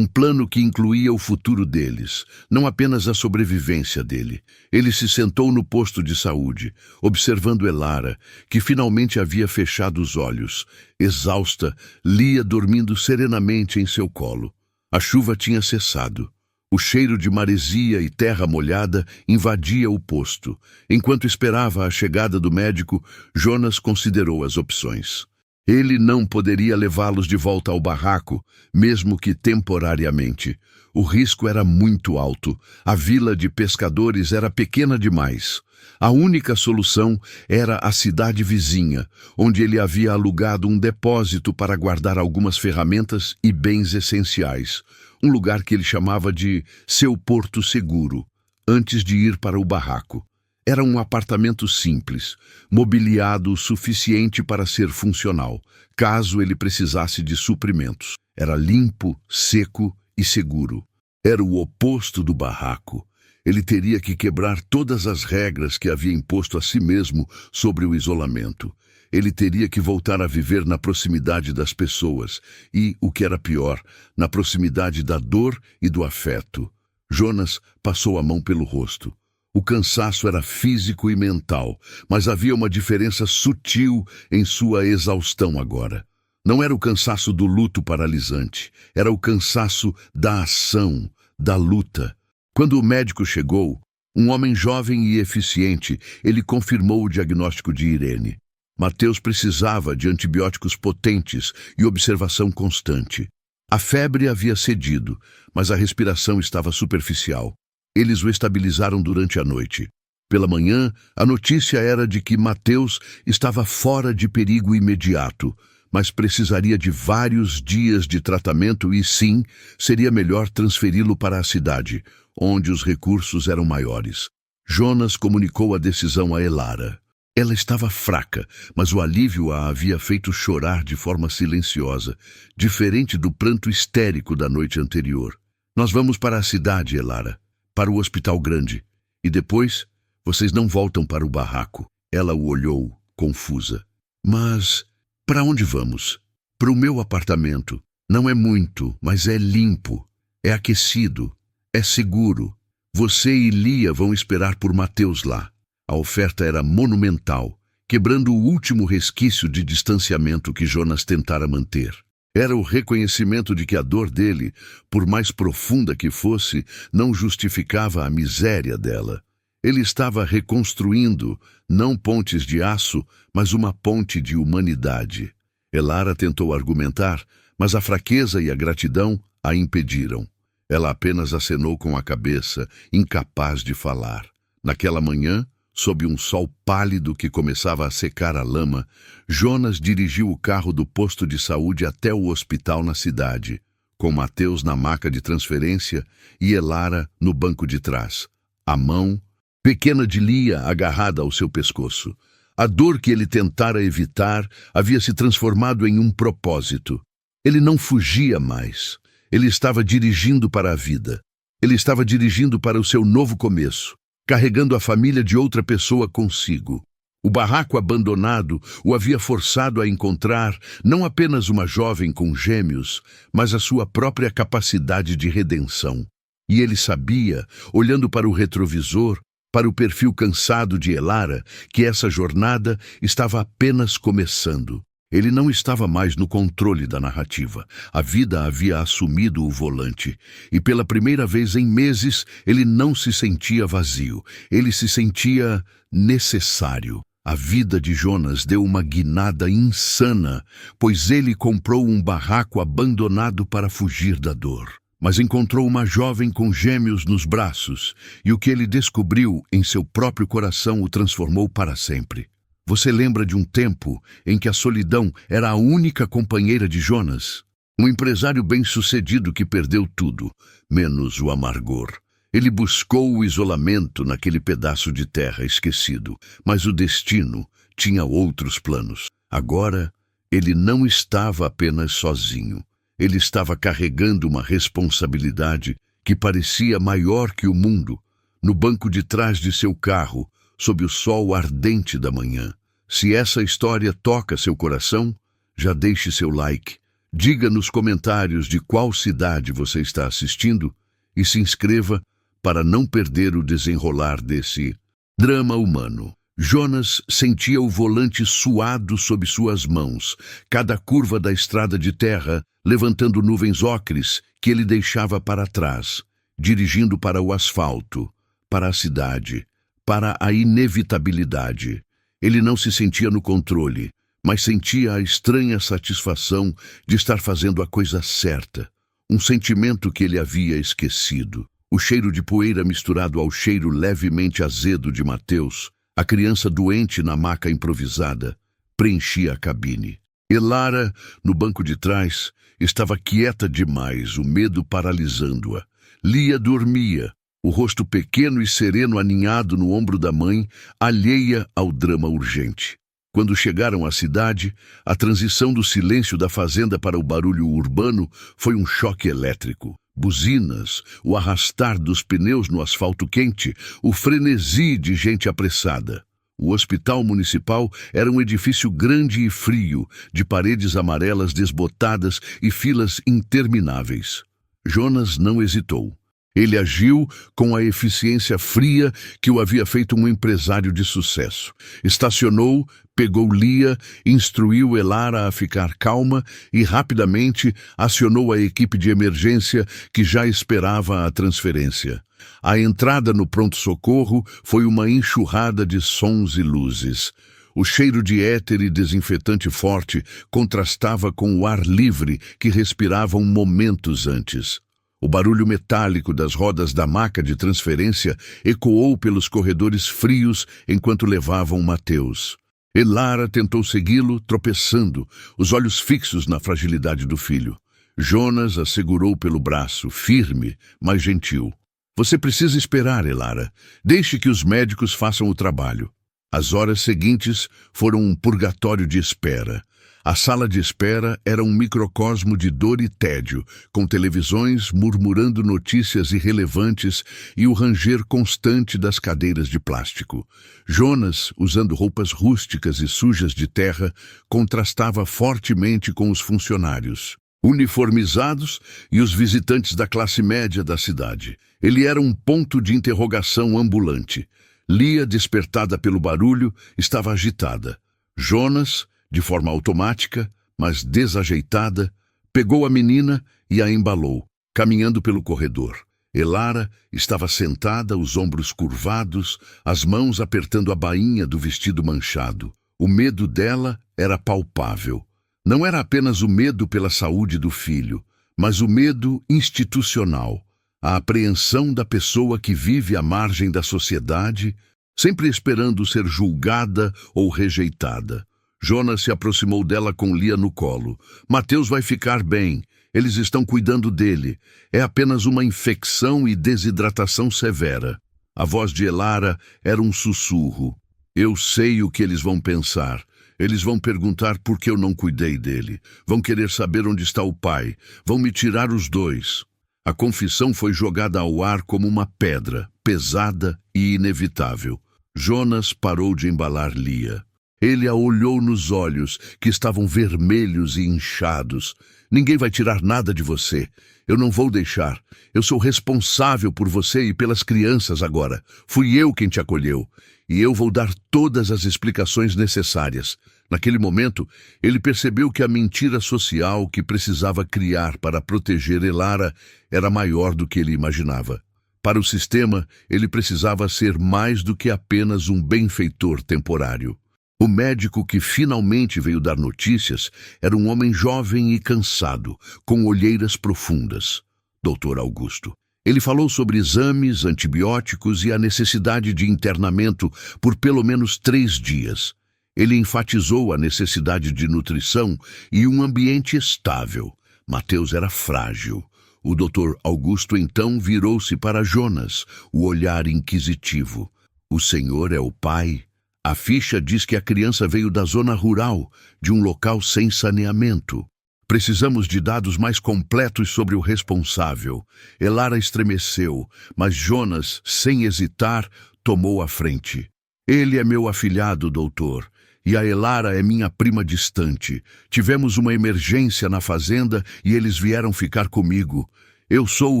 A: que incluía o futuro deles, não apenas a sobrevivência dele. Ele se sentou no posto de saúde, observando Elara, que finalmente havia fechado os olhos. Exausta, Lia dormindo serenamente em seu colo. A chuva tinha cessado. O cheiro de maresia e terra molhada invadia o posto. Enquanto esperava a chegada do médico, Jonas considerou as opções. Ele não poderia levá-los de volta ao barraco, mesmo que temporariamente. O risco era muito alto. A vila de pescadores era pequena demais. A única solução era a cidade vizinha, onde ele havia alugado um depósito para guardar algumas ferramentas e bens essenciais. Um lugar que ele chamava de seu porto seguro, antes de ir para o barraco. Era um apartamento simples, mobiliado o suficiente para ser funcional, caso ele precisasse de suprimentos. Era limpo, seco e seguro. Era o oposto do barraco. Ele teria que quebrar todas as regras que havia imposto a si mesmo sobre o isolamento. Ele teria que voltar a viver na proximidade das pessoas e, o que era pior, na proximidade da dor e do afeto. Jonas passou a mão pelo rosto. O cansaço era físico e mental, mas havia uma diferença sutil em sua exaustão agora. Não era o cansaço do luto paralisante, era o cansaço da ação, da luta. Quando o médico chegou, um homem jovem e eficiente, ele confirmou o diagnóstico de Irene. Mateus precisava de antibióticos potentes e observação constante. A febre havia cedido, mas a respiração estava superficial. Eles o estabilizaram durante a noite. Pela manhã, a notícia era de que Mateus estava fora de perigo imediato, mas precisaria de vários dias de tratamento e, sim, seria melhor transferi-lo para a cidade, onde os recursos eram maiores. Jonas comunicou a decisão a Elara. Ela estava fraca, mas o alívio a havia feito chorar de forma silenciosa, diferente do pranto histérico da noite anterior. Nós vamos para a cidade, Elara, para o hospital grande, e depois vocês não voltam para o barraco. Ela o olhou, confusa. Mas para onde vamos? Para o meu apartamento. Não é muito, mas é limpo, é aquecido, é seguro. Você e Lia vão esperar por Mateus lá. A oferta era monumental, quebrando o último resquício de distanciamento que Jonas tentara manter. Era o reconhecimento de que a dor dele, por mais profunda que fosse, não justificava a miséria dela. Ele estava reconstruindo, não pontes de aço, mas uma ponte de humanidade. Elara tentou argumentar, mas a fraqueza e a gratidão a impediram. Ela apenas acenou com a cabeça, incapaz de falar. Naquela manhã, sob um sol pálido que começava a secar a lama, Jonas dirigiu o carro do posto de saúde até o hospital na cidade, com Mateus na maca de transferência e Elara no banco de trás. A mão pequena de Lia agarrada ao seu pescoço. A dor que ele tentara evitar havia se transformado em um propósito. Ele não fugia mais. Ele estava dirigindo para a vida. Ele estava dirigindo para o seu novo começo, carregando a família de outra pessoa consigo. O barraco abandonado o havia forçado a encontrar não apenas uma jovem com gêmeos, mas a sua própria capacidade de redenção. E ele sabia, olhando para o retrovisor, para o perfil cansado de Elara, que essa jornada estava apenas começando. Ele não estava mais no controle da narrativa. A vida havia assumido o volante. E pela primeira vez em meses, ele não se sentia vazio. Ele se sentia necessário. A vida de Jonas deu uma guinada insana, pois ele comprou um barraco abandonado para fugir da dor. Mas encontrou uma jovem com gêmeos nos braços, e o que ele descobriu em seu próprio coração o transformou para sempre. Você lembra de um tempo em que a solidão era a única companheira de Jonas? Um empresário bem-sucedido que perdeu tudo, menos o amargor. Ele buscou o isolamento naquele pedaço de terra esquecido, mas o destino tinha outros planos. Agora, ele não estava apenas sozinho. Ele estava carregando uma responsabilidade que parecia maior que o mundo. No banco de trás de seu carro, sob o sol ardente da manhã. Se essa história toca seu coração, já deixe seu like. Diga nos comentários de qual cidade você está assistindo e se inscreva para não perder o desenrolar desse drama humano. Jonas sentia o volante suado sob suas mãos, cada curva da estrada de terra levantando nuvens ocres que ele deixava para trás, dirigindo para o asfalto, para a cidade, para a inevitabilidade. Ele não se sentia no controle, mas sentia a estranha satisfação de estar fazendo a coisa certa, um sentimento que ele havia esquecido. O cheiro de poeira misturado ao cheiro levemente azedo de Mateus, a criança doente na maca improvisada, preenchia a cabine. Elara, no banco de trás, estava quieta demais, o medo paralisando-a. Lia dormia, o rosto pequeno e sereno aninhado no ombro da mãe, alheia ao drama urgente. Quando chegaram à cidade, a transição do silêncio da fazenda para o barulho urbano foi um choque elétrico. Buzinas, o arrastar dos pneus no asfalto quente, o frenesi de gente apressada. O hospital municipal era um edifício grande e frio, de paredes amarelas desbotadas e filas intermináveis. Jonas não hesitou. Ele agiu com a eficiência fria que o havia feito um empresário de sucesso. Estacionou, pegou Lia, instruiu Elara a ficar calma e rapidamente acionou a equipe de emergência que já esperava a transferência. A entrada no pronto-socorro foi uma enxurrada de sons e luzes. O cheiro de éter e desinfetante forte contrastava com o ar livre que respiravam momentos antes. O barulho metálico das rodas da maca de transferência ecoou pelos corredores frios enquanto levavam Mateus. Elara tentou segui-lo, tropeçando, os olhos fixos na fragilidade do filho. Jonas a segurou pelo braço, firme, mas gentil. Você precisa esperar, Elara. Deixe que os médicos façam o trabalho. As horas seguintes foram um purgatório de espera. A sala de espera era um microcosmo de dor e tédio, com televisões murmurando notícias irrelevantes e o ranger constante das cadeiras de plástico. Jonas, usando roupas rústicas e sujas de terra, contrastava fortemente com os funcionários, uniformizados, e os visitantes da classe média da cidade. Ele era um ponto de interrogação ambulante. Lia, despertada pelo barulho, estava agitada. Jonas, de forma automática, mas desajeitada, pegou a menina e a embalou, caminhando pelo corredor. Elara estava sentada, os ombros curvados, as mãos apertando a bainha do vestido manchado. O medo dela era palpável. Não era apenas o medo pela saúde do filho, mas o medo institucional, a apreensão da pessoa que vive à margem da sociedade, sempre esperando ser julgada ou rejeitada. Jonas se aproximou dela com Lia no colo. Mateus vai ficar bem. Eles estão cuidando dele. É apenas uma infecção e desidratação severa. A voz de Elara era um sussurro. Eu sei o que eles vão pensar. Eles vão perguntar por que eu não cuidei dele. Vão querer saber onde está o pai. Vão me tirar os dois. A confissão foi jogada ao ar como uma pedra, pesada e inevitável. Jonas parou de embalar Lia. Ele a olhou nos olhos, que estavam vermelhos e inchados. Ninguém vai tirar nada de você. Eu não vou deixar. Eu sou responsável por você e pelas crianças agora. Fui eu quem te acolheu. E eu vou dar todas as explicações necessárias. Naquele momento, ele percebeu que a mentira social que precisava criar para proteger Elara era maior do que ele imaginava. Para o sistema, ele precisava ser mais do que apenas um benfeitor temporário. O médico que finalmente veio dar notícias era um homem jovem e cansado, com olheiras profundas. Dr. Augusto. Ele falou sobre exames, antibióticos e a necessidade de internamento por pelo menos 3 dias. Ele enfatizou a necessidade de nutrição e um ambiente estável. Mateus era frágil. O Dr. Augusto então virou-se para Jonas, o olhar inquisitivo. O Senhor é o pai? A ficha diz que a criança veio da zona rural, de um local sem saneamento. Precisamos de dados mais completos sobre o responsável. Elara estremeceu, mas Jonas, sem hesitar, tomou a frente. Ele é meu afilhado, doutor, e a Elara é minha prima distante. Tivemos uma emergência na fazenda e eles vieram ficar comigo. Eu sou o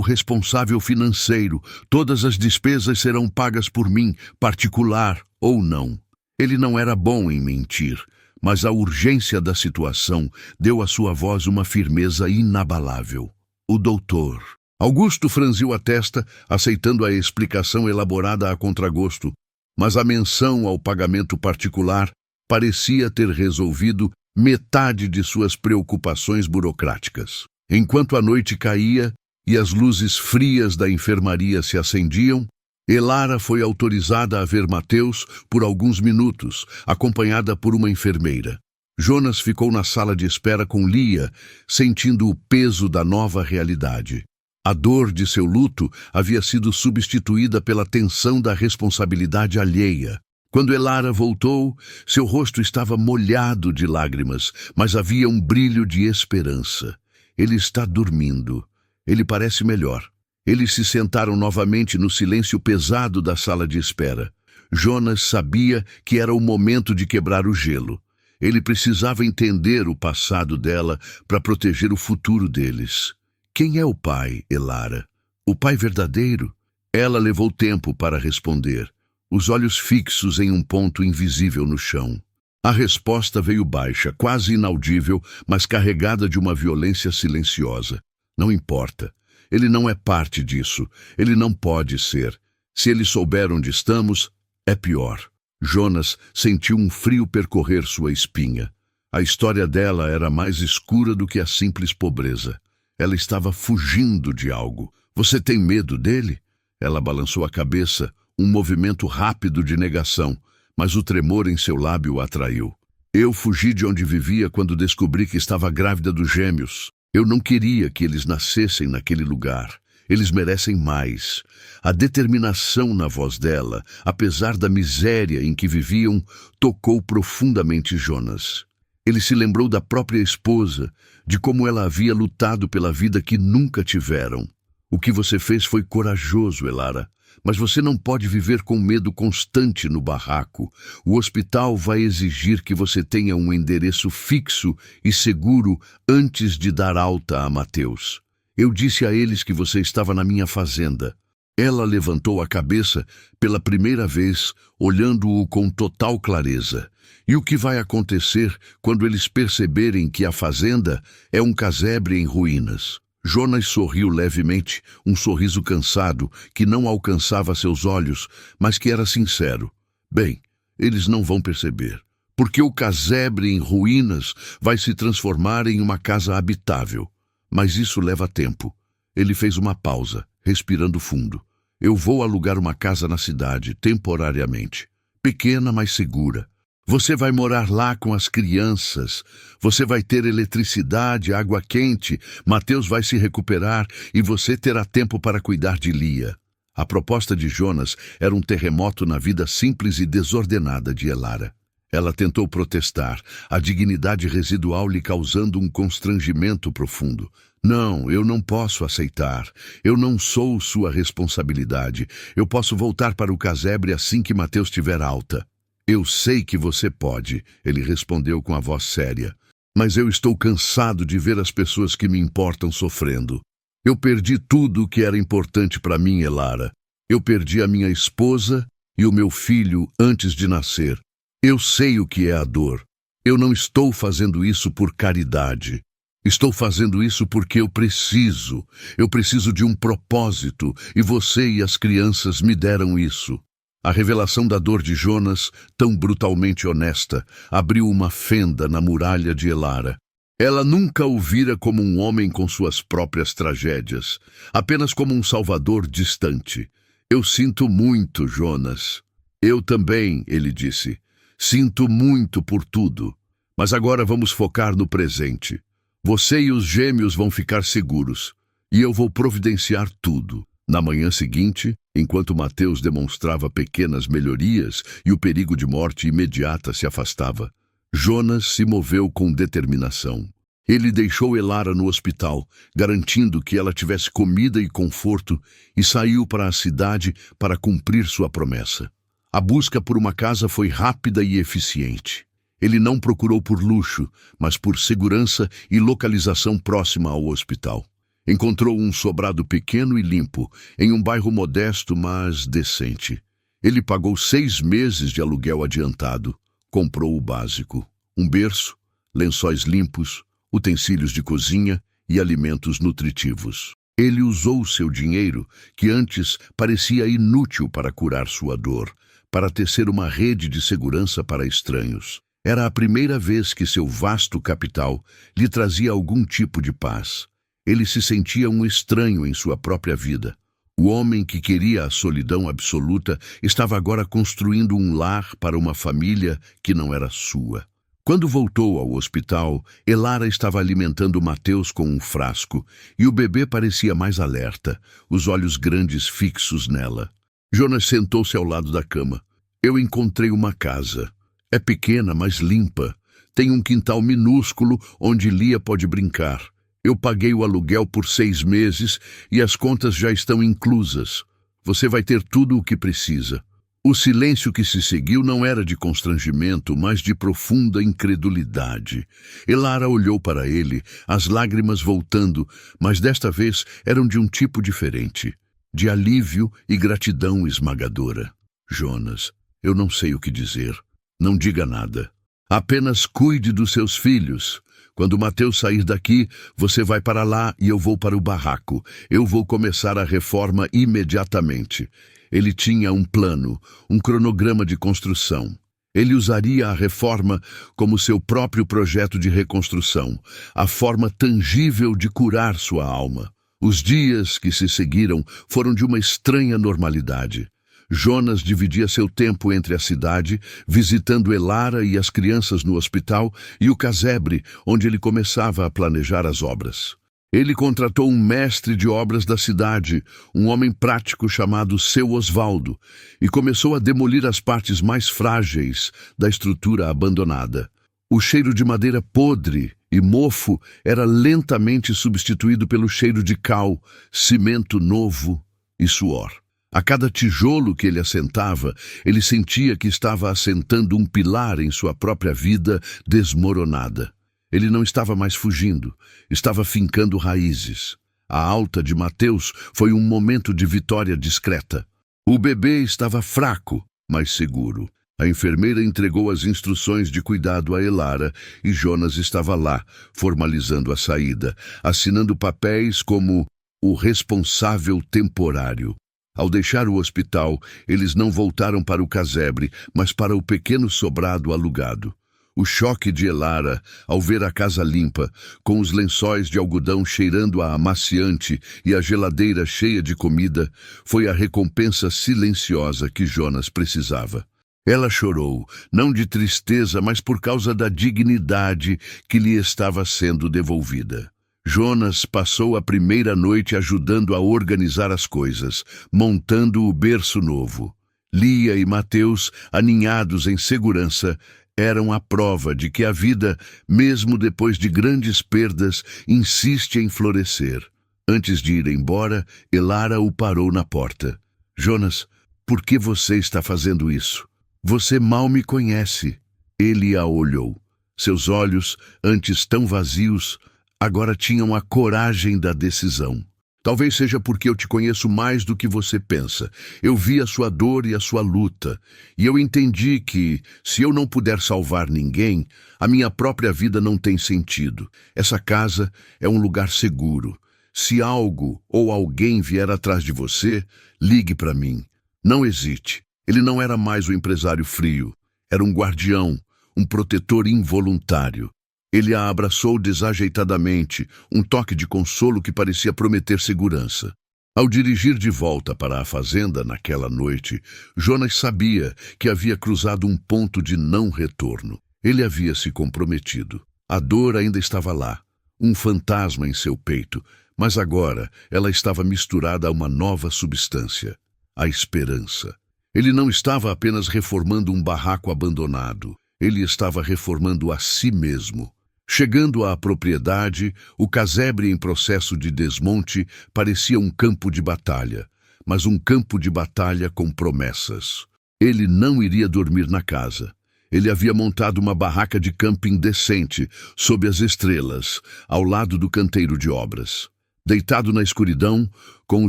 A: responsável financeiro. Todas as despesas serão pagas por mim, particular ou não. Ele não era bom em mentir, mas a urgência da situação deu à sua voz uma firmeza inabalável. O doutor. Augusto franziu a testa, aceitando a explicação elaborada a contragosto, mas a menção ao pagamento particular parecia ter resolvido metade de suas preocupações burocráticas. Enquanto a noite caía e as luzes frias da enfermaria se acendiam, Elara foi autorizada a ver Mateus por alguns minutos, acompanhada por uma enfermeira. Jonas ficou na sala de espera com Lia, sentindo o peso da nova realidade. A dor de seu luto havia sido substituída pela tensão da responsabilidade alheia. Quando Elara voltou, seu rosto estava molhado de lágrimas, mas havia um brilho de esperança. Ele está dormindo. Ele parece melhor. Eles se sentaram novamente no silêncio pesado da sala de espera. Jonas sabia que era o momento de quebrar o gelo. Ele precisava entender o passado dela para proteger o futuro deles. Quem é o pai, Elara? O pai verdadeiro? Ela levou tempo para responder, os olhos fixos em um ponto invisível no chão. A resposta veio baixa, quase inaudível, mas carregada de uma violência silenciosa. Não importa. Ele não é parte disso. Ele não pode ser. Se ele souber onde estamos, é pior. Jonas sentiu um frio percorrer sua espinha. A história dela era mais escura do que a simples pobreza. Ela estava fugindo de algo. Você tem medo dele? Ela balançou a cabeça, um movimento rápido de negação, mas o tremor em seu lábio a atraiu. Eu fugi de onde vivia quando descobri que estava grávida dos gêmeos. Eu não queria que eles nascessem naquele lugar. Eles merecem mais. A determinação na voz dela, apesar da miséria em que viviam, tocou profundamente Jonas. Ele se lembrou da própria esposa, de como ela havia lutado pela vida que nunca tiveram. O que você fez foi corajoso, Elara. Mas você não pode viver com medo constante no barraco. O hospital vai exigir que você tenha um endereço fixo e seguro antes de dar alta a Mateus. Eu disse a eles que você estava na minha fazenda. Ela levantou a cabeça pela primeira vez, olhando-o com total clareza. E o que vai acontecer quando eles perceberem que a fazenda é um casebre em ruínas? Jonas sorriu levemente, um sorriso cansado, que não alcançava seus olhos, mas que era sincero. Bem, eles não vão perceber, porque o casebre em ruínas vai se transformar em uma casa habitável. Mas isso leva tempo. Ele fez uma pausa, respirando fundo. Eu vou alugar uma casa na cidade, temporariamente. Pequena, mas segura. Você vai morar lá com as crianças. Você vai ter eletricidade, água quente. Mateus vai se recuperar e você terá tempo para cuidar de Lia. A proposta de Jonas era um terremoto na vida simples e desordenada de Elara. Ela tentou protestar, a dignidade residual lhe causando um constrangimento profundo. Não, eu não posso aceitar. Eu não sou sua responsabilidade. Eu posso voltar para o casebre assim que Mateus tiver alta. Eu sei que você pode, ele respondeu com a voz séria. Mas eu estou cansado de ver as pessoas que me importam sofrendo. Eu perdi tudo o que era importante para mim, Elara. Eu perdi a minha esposa e o meu filho antes de nascer. Eu sei o que é a dor. Eu não estou fazendo isso por caridade. Estou fazendo isso porque eu preciso. Eu preciso de um propósito, e você e as crianças me deram isso. A revelação da dor de Jonas, tão brutalmente honesta, abriu uma fenda na muralha de Elara. Ela nunca o vira como um homem com suas próprias tragédias, apenas como um salvador distante. Eu sinto muito, Jonas. Eu também, ele disse. Sinto muito por tudo. Mas agora vamos focar no presente. Você e os gêmeos vão ficar seguros, e eu vou providenciar tudo. Na manhã seguinte, enquanto Mateus demonstrava pequenas melhorias e o perigo de morte imediata se afastava, Jonas se moveu com determinação. Ele deixou Elara no hospital, garantindo que ela tivesse comida e conforto, e saiu para a cidade para cumprir sua promessa. A busca por uma casa foi rápida e eficiente. Ele não procurou por luxo, mas por segurança e localização próxima ao hospital. Encontrou um sobrado pequeno e limpo, em um bairro modesto, mas decente. Ele pagou 6 meses de aluguel adiantado. Comprou o básico: um berço, lençóis limpos, utensílios de cozinha e alimentos nutritivos. Ele usou seu dinheiro, que antes parecia inútil para curar sua dor, para tecer uma rede de segurança para estranhos. Era a primeira vez que seu vasto capital lhe trazia algum tipo de paz. Ele se sentia um estranho em sua própria vida. O homem que queria a solidão absoluta estava agora construindo um lar para uma família que não era sua. Quando voltou ao hospital, Elara estava alimentando Mateus com um frasco, e o bebê parecia mais alerta, os olhos grandes fixos nela. Jonas sentou-se ao lado da cama. Eu encontrei uma casa. É pequena, mas limpa. Tem um quintal minúsculo onde Lia pode brincar. Eu paguei o aluguel por 6 meses e as contas já estão inclusas. Você vai ter tudo o que precisa. O silêncio que se seguiu não era de constrangimento, mas de profunda incredulidade. Elara olhou para ele, as lágrimas voltando, mas desta vez eram de um tipo diferente, de alívio e gratidão esmagadora. Jonas, eu não sei o que dizer. Não diga nada. Apenas cuide dos seus filhos. Quando Mateus sair daqui, você vai para lá e eu vou para o barraco. Eu vou começar a reforma imediatamente. Ele tinha um plano, um cronograma de construção. Ele usaria a reforma como seu próprio projeto de reconstrução, a forma tangível de curar sua alma. Os dias que se seguiram foram de uma estranha normalidade. Jonas dividia seu tempo entre a cidade, visitando Elara e as crianças no hospital, e o casebre, onde ele começava a planejar as obras. Ele contratou um mestre de obras da cidade, um homem prático chamado Seu Osvaldo, e começou a demolir as partes mais frágeis da estrutura abandonada. O cheiro de madeira podre e mofo era lentamente substituído pelo cheiro de cal, cimento novo e suor. A cada tijolo que ele assentava, ele sentia que estava assentando um pilar em sua própria vida desmoronada. Ele não estava mais fugindo, estava fincando raízes. A alta de Mateus foi um momento de vitória discreta. O bebê estava fraco, mas seguro. A enfermeira entregou as instruções de cuidado a Elara e Jonas estava lá, formalizando a saída, assinando papéis como o responsável temporário. Ao deixar o hospital, eles não voltaram para o casebre, mas para o pequeno sobrado alugado. O choque de Elara, ao ver a casa limpa, com os lençóis de algodão cheirando a amaciante e a geladeira cheia de comida, foi a recompensa silenciosa que Jonas precisava. Ela chorou, não de tristeza, mas por causa da dignidade que lhe estava sendo devolvida. Jonas passou a primeira noite ajudando a organizar as coisas, montando o berço novo. Lia e Mateus, aninhados em segurança, eram a prova de que a vida, mesmo depois de grandes perdas, insiste em florescer. Antes de ir embora, Elara o parou na porta. Jonas, por que você está fazendo isso? Você mal me conhece. Ele a olhou. Seus olhos, antes tão vazios, agora tinham a coragem da decisão. Talvez seja porque eu te conheço mais do que você pensa. Eu vi a sua dor e a sua luta, e eu entendi que, se eu não puder salvar ninguém, a minha própria vida não tem sentido. Essa casa é um lugar seguro. Se algo ou alguém vier atrás de você, ligue para mim. Não hesite. Ele não era mais um empresário frio. Era um guardião, um protetor involuntário. Ele a abraçou desajeitadamente, um toque de consolo que parecia prometer segurança. Ao dirigir de volta para a fazenda naquela noite, Jonas sabia que havia cruzado um ponto de não retorno. Ele havia se comprometido. A dor ainda estava lá, um fantasma em seu peito, mas agora ela estava misturada a uma nova substância, a esperança. Ele não estava apenas reformando um barraco abandonado, ele estava reformando a si mesmo. Chegando à propriedade, o casebre em processo de desmonte parecia um campo de batalha, mas um campo de batalha com promessas. Ele não iria dormir na casa. Ele havia montado uma barraca de camping decente, sob as estrelas, ao lado do canteiro de obras. Deitado na escuridão, com o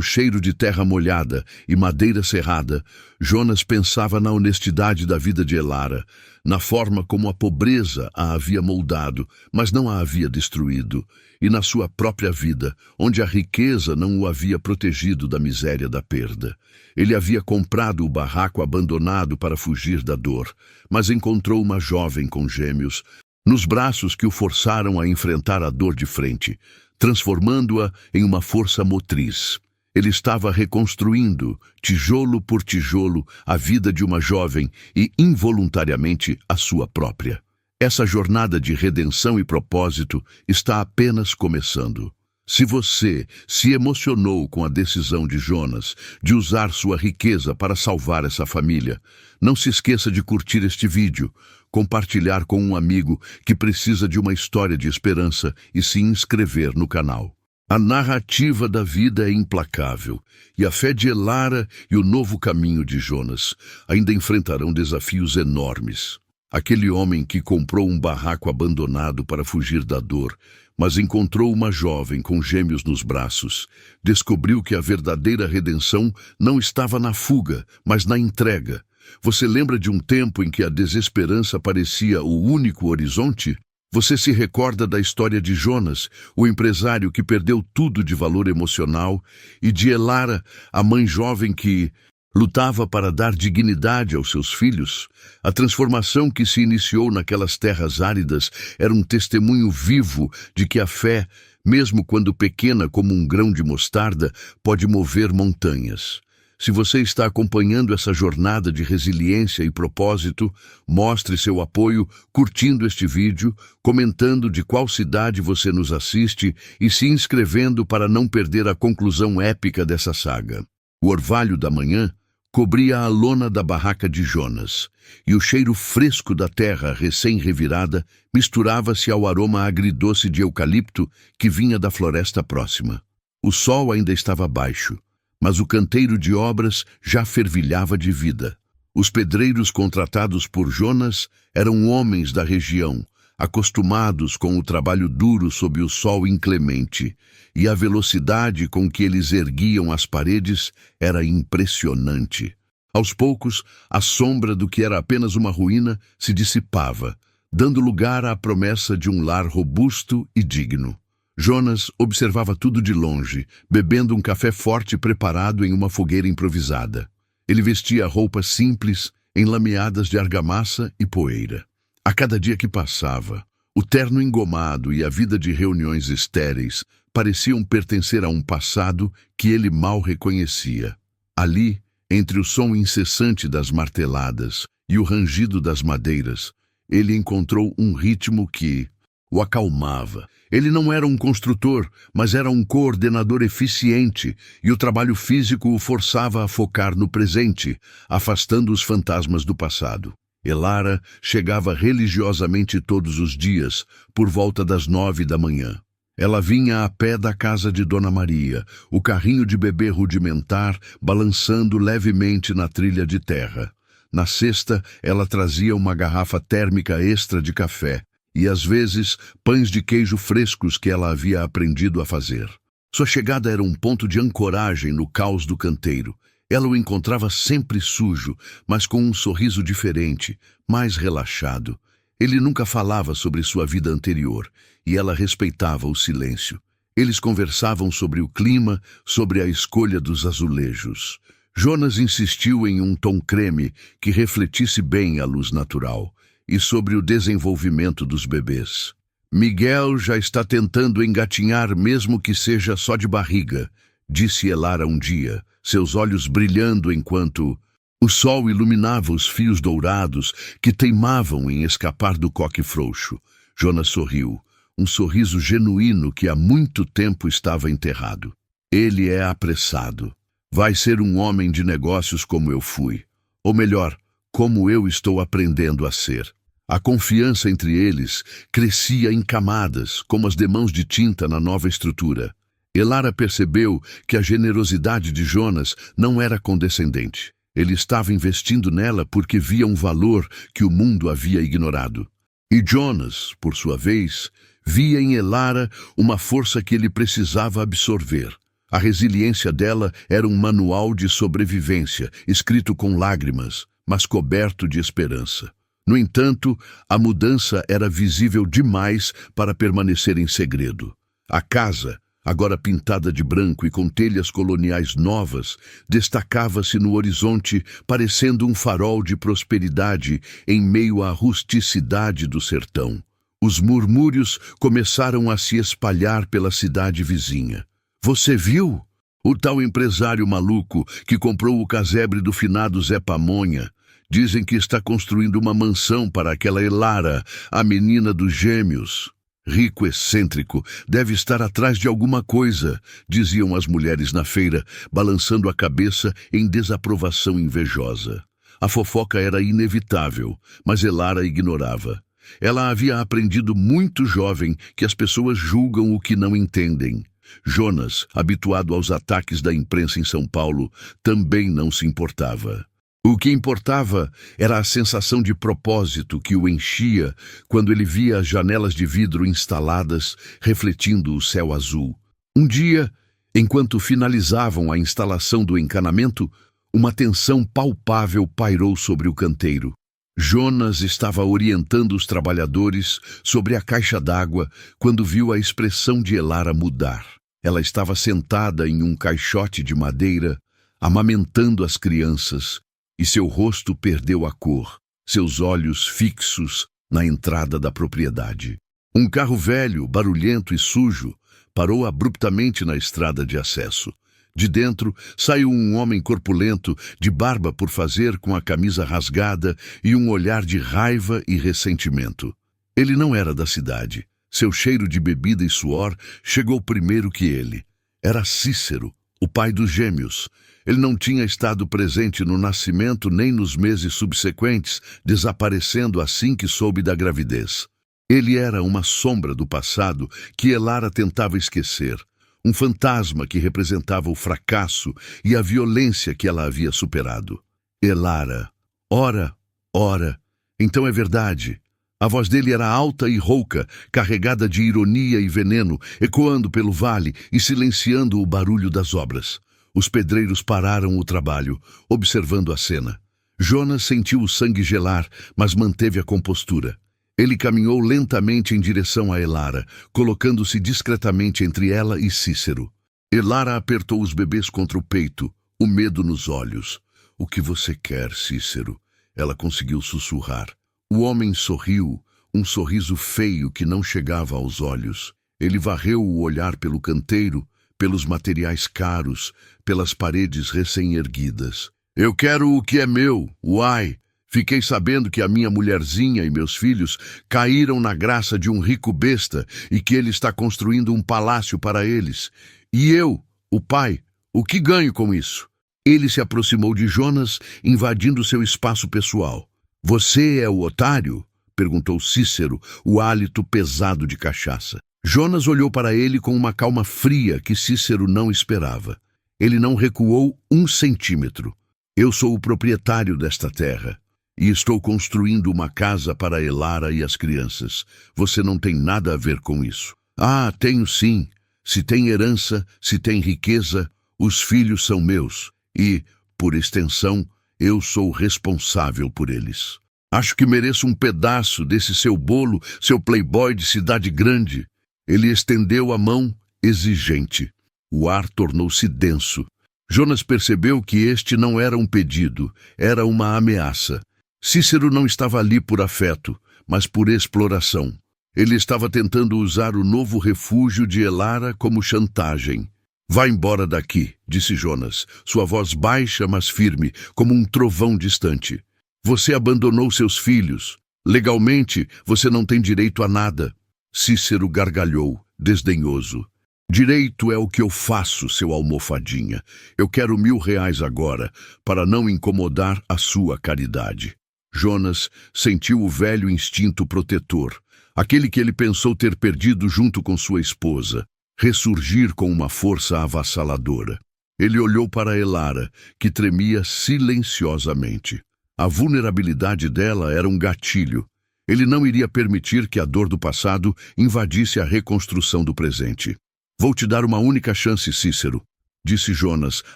A: cheiro de terra molhada e madeira serrada, Jonas pensava na honestidade da vida de Elara, na forma como a pobreza a havia moldado, mas não a havia destruído, e na sua própria vida, onde a riqueza não o havia protegido da miséria da perda. Ele havia comprado o barraco abandonado para fugir da dor, mas encontrou uma jovem com gêmeos, nos braços que o forçaram a enfrentar a dor de frente, transformando-a em uma força motriz. Ele estava reconstruindo, tijolo por tijolo, a vida de uma jovem e, involuntariamente, a sua própria. Essa jornada de redenção e propósito está apenas começando. Se você se emocionou com a decisão de Jonas de usar sua riqueza para salvar essa família, não se esqueça de curtir este vídeo, compartilhar com um amigo que precisa de uma história de esperança e se inscrever no canal. A narrativa da vida é implacável, e a fé de Elara e o novo caminho de Jonas ainda enfrentarão desafios enormes. Aquele homem que comprou um barraco abandonado para fugir da dor, mas encontrou uma jovem com gêmeos nos braços, descobriu que a verdadeira redenção não estava na fuga, mas na entrega. Você lembra de um tempo em que a desesperança parecia o único horizonte? Você se recorda da história de Jonas, o empresário que perdeu tudo de valor emocional, e de Elara, a mãe jovem que lutava para dar dignidade aos seus filhos? A transformação que se iniciou naquelas terras áridas era um testemunho vivo de que a fé, mesmo quando pequena como um grão de mostarda, pode mover montanhas. Se você está acompanhando essa jornada de resiliência e propósito, mostre seu apoio curtindo este vídeo, comentando de qual cidade você nos assiste e se inscrevendo para não perder a conclusão épica dessa saga. O orvalho da manhã cobria a lona da barraca de Jonas, e o cheiro fresco da terra recém-revirada misturava-se ao aroma agridoce de eucalipto que vinha da floresta próxima. O sol ainda estava baixo, mas o canteiro de obras já fervilhava de vida. Os pedreiros contratados por Jonas eram homens da região, acostumados com o trabalho duro sob o sol inclemente, e a velocidade com que eles erguiam as paredes era impressionante. Aos poucos, a sombra do que era apenas uma ruína se dissipava, dando lugar à promessa de um lar robusto e digno. Jonas observava tudo de longe, bebendo um café forte preparado em uma fogueira improvisada. Ele vestia roupas simples, enlameadas de argamassa e poeira. A cada dia que passava, o terno engomado e a vida de reuniões estéreis pareciam pertencer a um passado que ele mal reconhecia. Ali, entre o som incessante das marteladas e o rangido das madeiras, ele encontrou um ritmo que o acalmava. Ele não era um construtor, mas era um coordenador eficiente, e o trabalho físico o forçava a focar no presente, afastando os fantasmas do passado. Elara chegava religiosamente todos os dias, por volta das 9 da manhã. Ela vinha a pé da casa de Dona Maria, o carrinho de bebê rudimentar balançando levemente na trilha de terra. Na cesta, ela trazia uma garrafa térmica extra de café, e às vezes pães de queijo frescos que ela havia aprendido a fazer. Sua chegada era um ponto de ancoragem no caos do canteiro. Ela o encontrava sempre sujo, mas com um sorriso diferente, mais relaxado. Ele nunca falava sobre sua vida anterior, e ela respeitava o silêncio. Eles conversavam sobre o clima, sobre a escolha dos azulejos. Jonas insistiu em um tom creme que refletisse bem a luz natural, e sobre o desenvolvimento dos bebês. Miguel já está tentando engatinhar, mesmo que seja só de barriga, disse Elara um dia, seus olhos brilhando enquanto o sol iluminava os fios dourados que teimavam em escapar do coque frouxo. Jonas sorriu, um sorriso genuíno que há muito tempo estava enterrado. Ele é apressado. Vai ser um homem de negócios como eu fui. Ou melhor, como eu estou aprendendo a ser. A confiança entre eles crescia em camadas, como as demãos de tinta na nova estrutura. Elara percebeu que a generosidade de Jonas não era condescendente. Ele estava investindo nela porque via um valor que o mundo havia ignorado. E Jonas, por sua vez, via em Elara uma força que ele precisava absorver. A resiliência dela era um manual de sobrevivência, escrito com lágrimas, mas coberto de esperança. No entanto, a mudança era visível demais para permanecer em segredo. A casa, agora pintada de branco e com telhas coloniais novas, destacava-se no horizonte, parecendo um farol de prosperidade em meio à rusticidade do sertão. Os murmúrios começaram a se espalhar pela cidade vizinha. Você viu? O tal empresário maluco que comprou o casebre do finado Zé Pamonha. Dizem que está construindo uma mansão para aquela Elara, a menina dos gêmeos. Rico excêntrico, deve estar atrás de alguma coisa, diziam as mulheres na feira, balançando a cabeça em desaprovação invejosa. A fofoca era inevitável, mas Elara ignorava. Ela havia aprendido muito jovem que as pessoas julgam o que não entendem. Jonas, habituado aos ataques da imprensa em São Paulo, também não se importava. O que importava era a sensação de propósito que o enchia quando ele via as janelas de vidro instaladas, refletindo o céu azul. Um dia, enquanto finalizavam a instalação do encanamento, uma tensão palpável pairou sobre o canteiro. Jonas estava orientando os trabalhadores sobre a caixa d'água quando viu a expressão de Elara mudar. Ela estava sentada em um caixote de madeira, amamentando as crianças, e seu rosto perdeu a cor, seus olhos fixos na entrada da propriedade. Um carro velho, barulhento e sujo, parou abruptamente na estrada de acesso. De dentro, saiu um homem corpulento, de barba por fazer, com a camisa rasgada e um olhar de raiva e ressentimento. Ele não era da cidade. Seu cheiro de bebida e suor chegou primeiro que ele. Era Cícero, o pai dos gêmeos. Ele não tinha estado presente no nascimento nem nos meses subsequentes, desaparecendo assim que soube da gravidez. Ele era uma sombra do passado que Elara tentava esquecer, um fantasma que representava o fracasso e a violência que ela havia superado. Elara. Ora, então é verdade. A voz dele era alta e rouca, carregada de ironia e veneno, ecoando pelo vale e silenciando o barulho das obras. Os pedreiros pararam o trabalho, observando a cena. Jonas sentiu o sangue gelar, mas manteve a compostura. Ele caminhou lentamente em direção a Elara, colocando-se discretamente entre ela e Cícero. Elara apertou os bebês contra o peito, o medo nos olhos. "O que você quer, Cícero?" Ela conseguiu sussurrar. O homem sorriu, um sorriso feio que não chegava aos olhos. Ele varreu o olhar pelo canteiro, pelos materiais caros, pelas paredes recém-erguidas. "Eu quero o que é meu, uai! Fiquei sabendo que a minha mulherzinha e meus filhos caíram na graça de um rico besta e que ele está construindo um palácio para eles. E eu, o pai, o que ganho com isso?" Ele se aproximou de Jonas, invadindo seu espaço pessoal. "Você é o otário?" perguntou Cícero, o hálito pesado de cachaça. Jonas olhou para ele com uma calma fria que Cícero não esperava. Ele não recuou 1 centímetro. "Eu sou o proprietário desta terra. e estou construindo uma casa para Elara e as crianças. Você não tem nada a ver com isso. Ah, tenho sim. Se tem herança, se tem riqueza, os filhos são meus e, por extensão, eu sou responsável por eles. Acho que mereço um pedaço desse seu bolo, seu playboy de cidade grande. Ele estendeu a mão, exigente. O ar tornou-se denso. Jonas percebeu que este não era um pedido, era uma ameaça. Cícero não estava ali por afeto, mas por exploração. Ele estava tentando usar o novo refúgio de Elara como chantagem. Vá embora daqui, disse Jonas, sua voz baixa, mas firme, como um trovão distante. Você abandonou seus filhos. Legalmente, você não tem direito a nada. Cícero gargalhou, desdenhoso. Direito é o que eu faço, seu almofadinha. Eu quero R$1.000 agora, para não incomodar a sua caridade. Jonas sentiu o velho instinto protetor, aquele que ele pensou ter perdido junto com sua esposa, ressurgir com uma força avassaladora. Ele olhou para Elara, que tremia silenciosamente. A vulnerabilidade dela era um gatilho. Ele não iria permitir que a dor do passado invadisse a reconstrução do presente. Vou te dar uma única chance, Cícero, disse Jonas,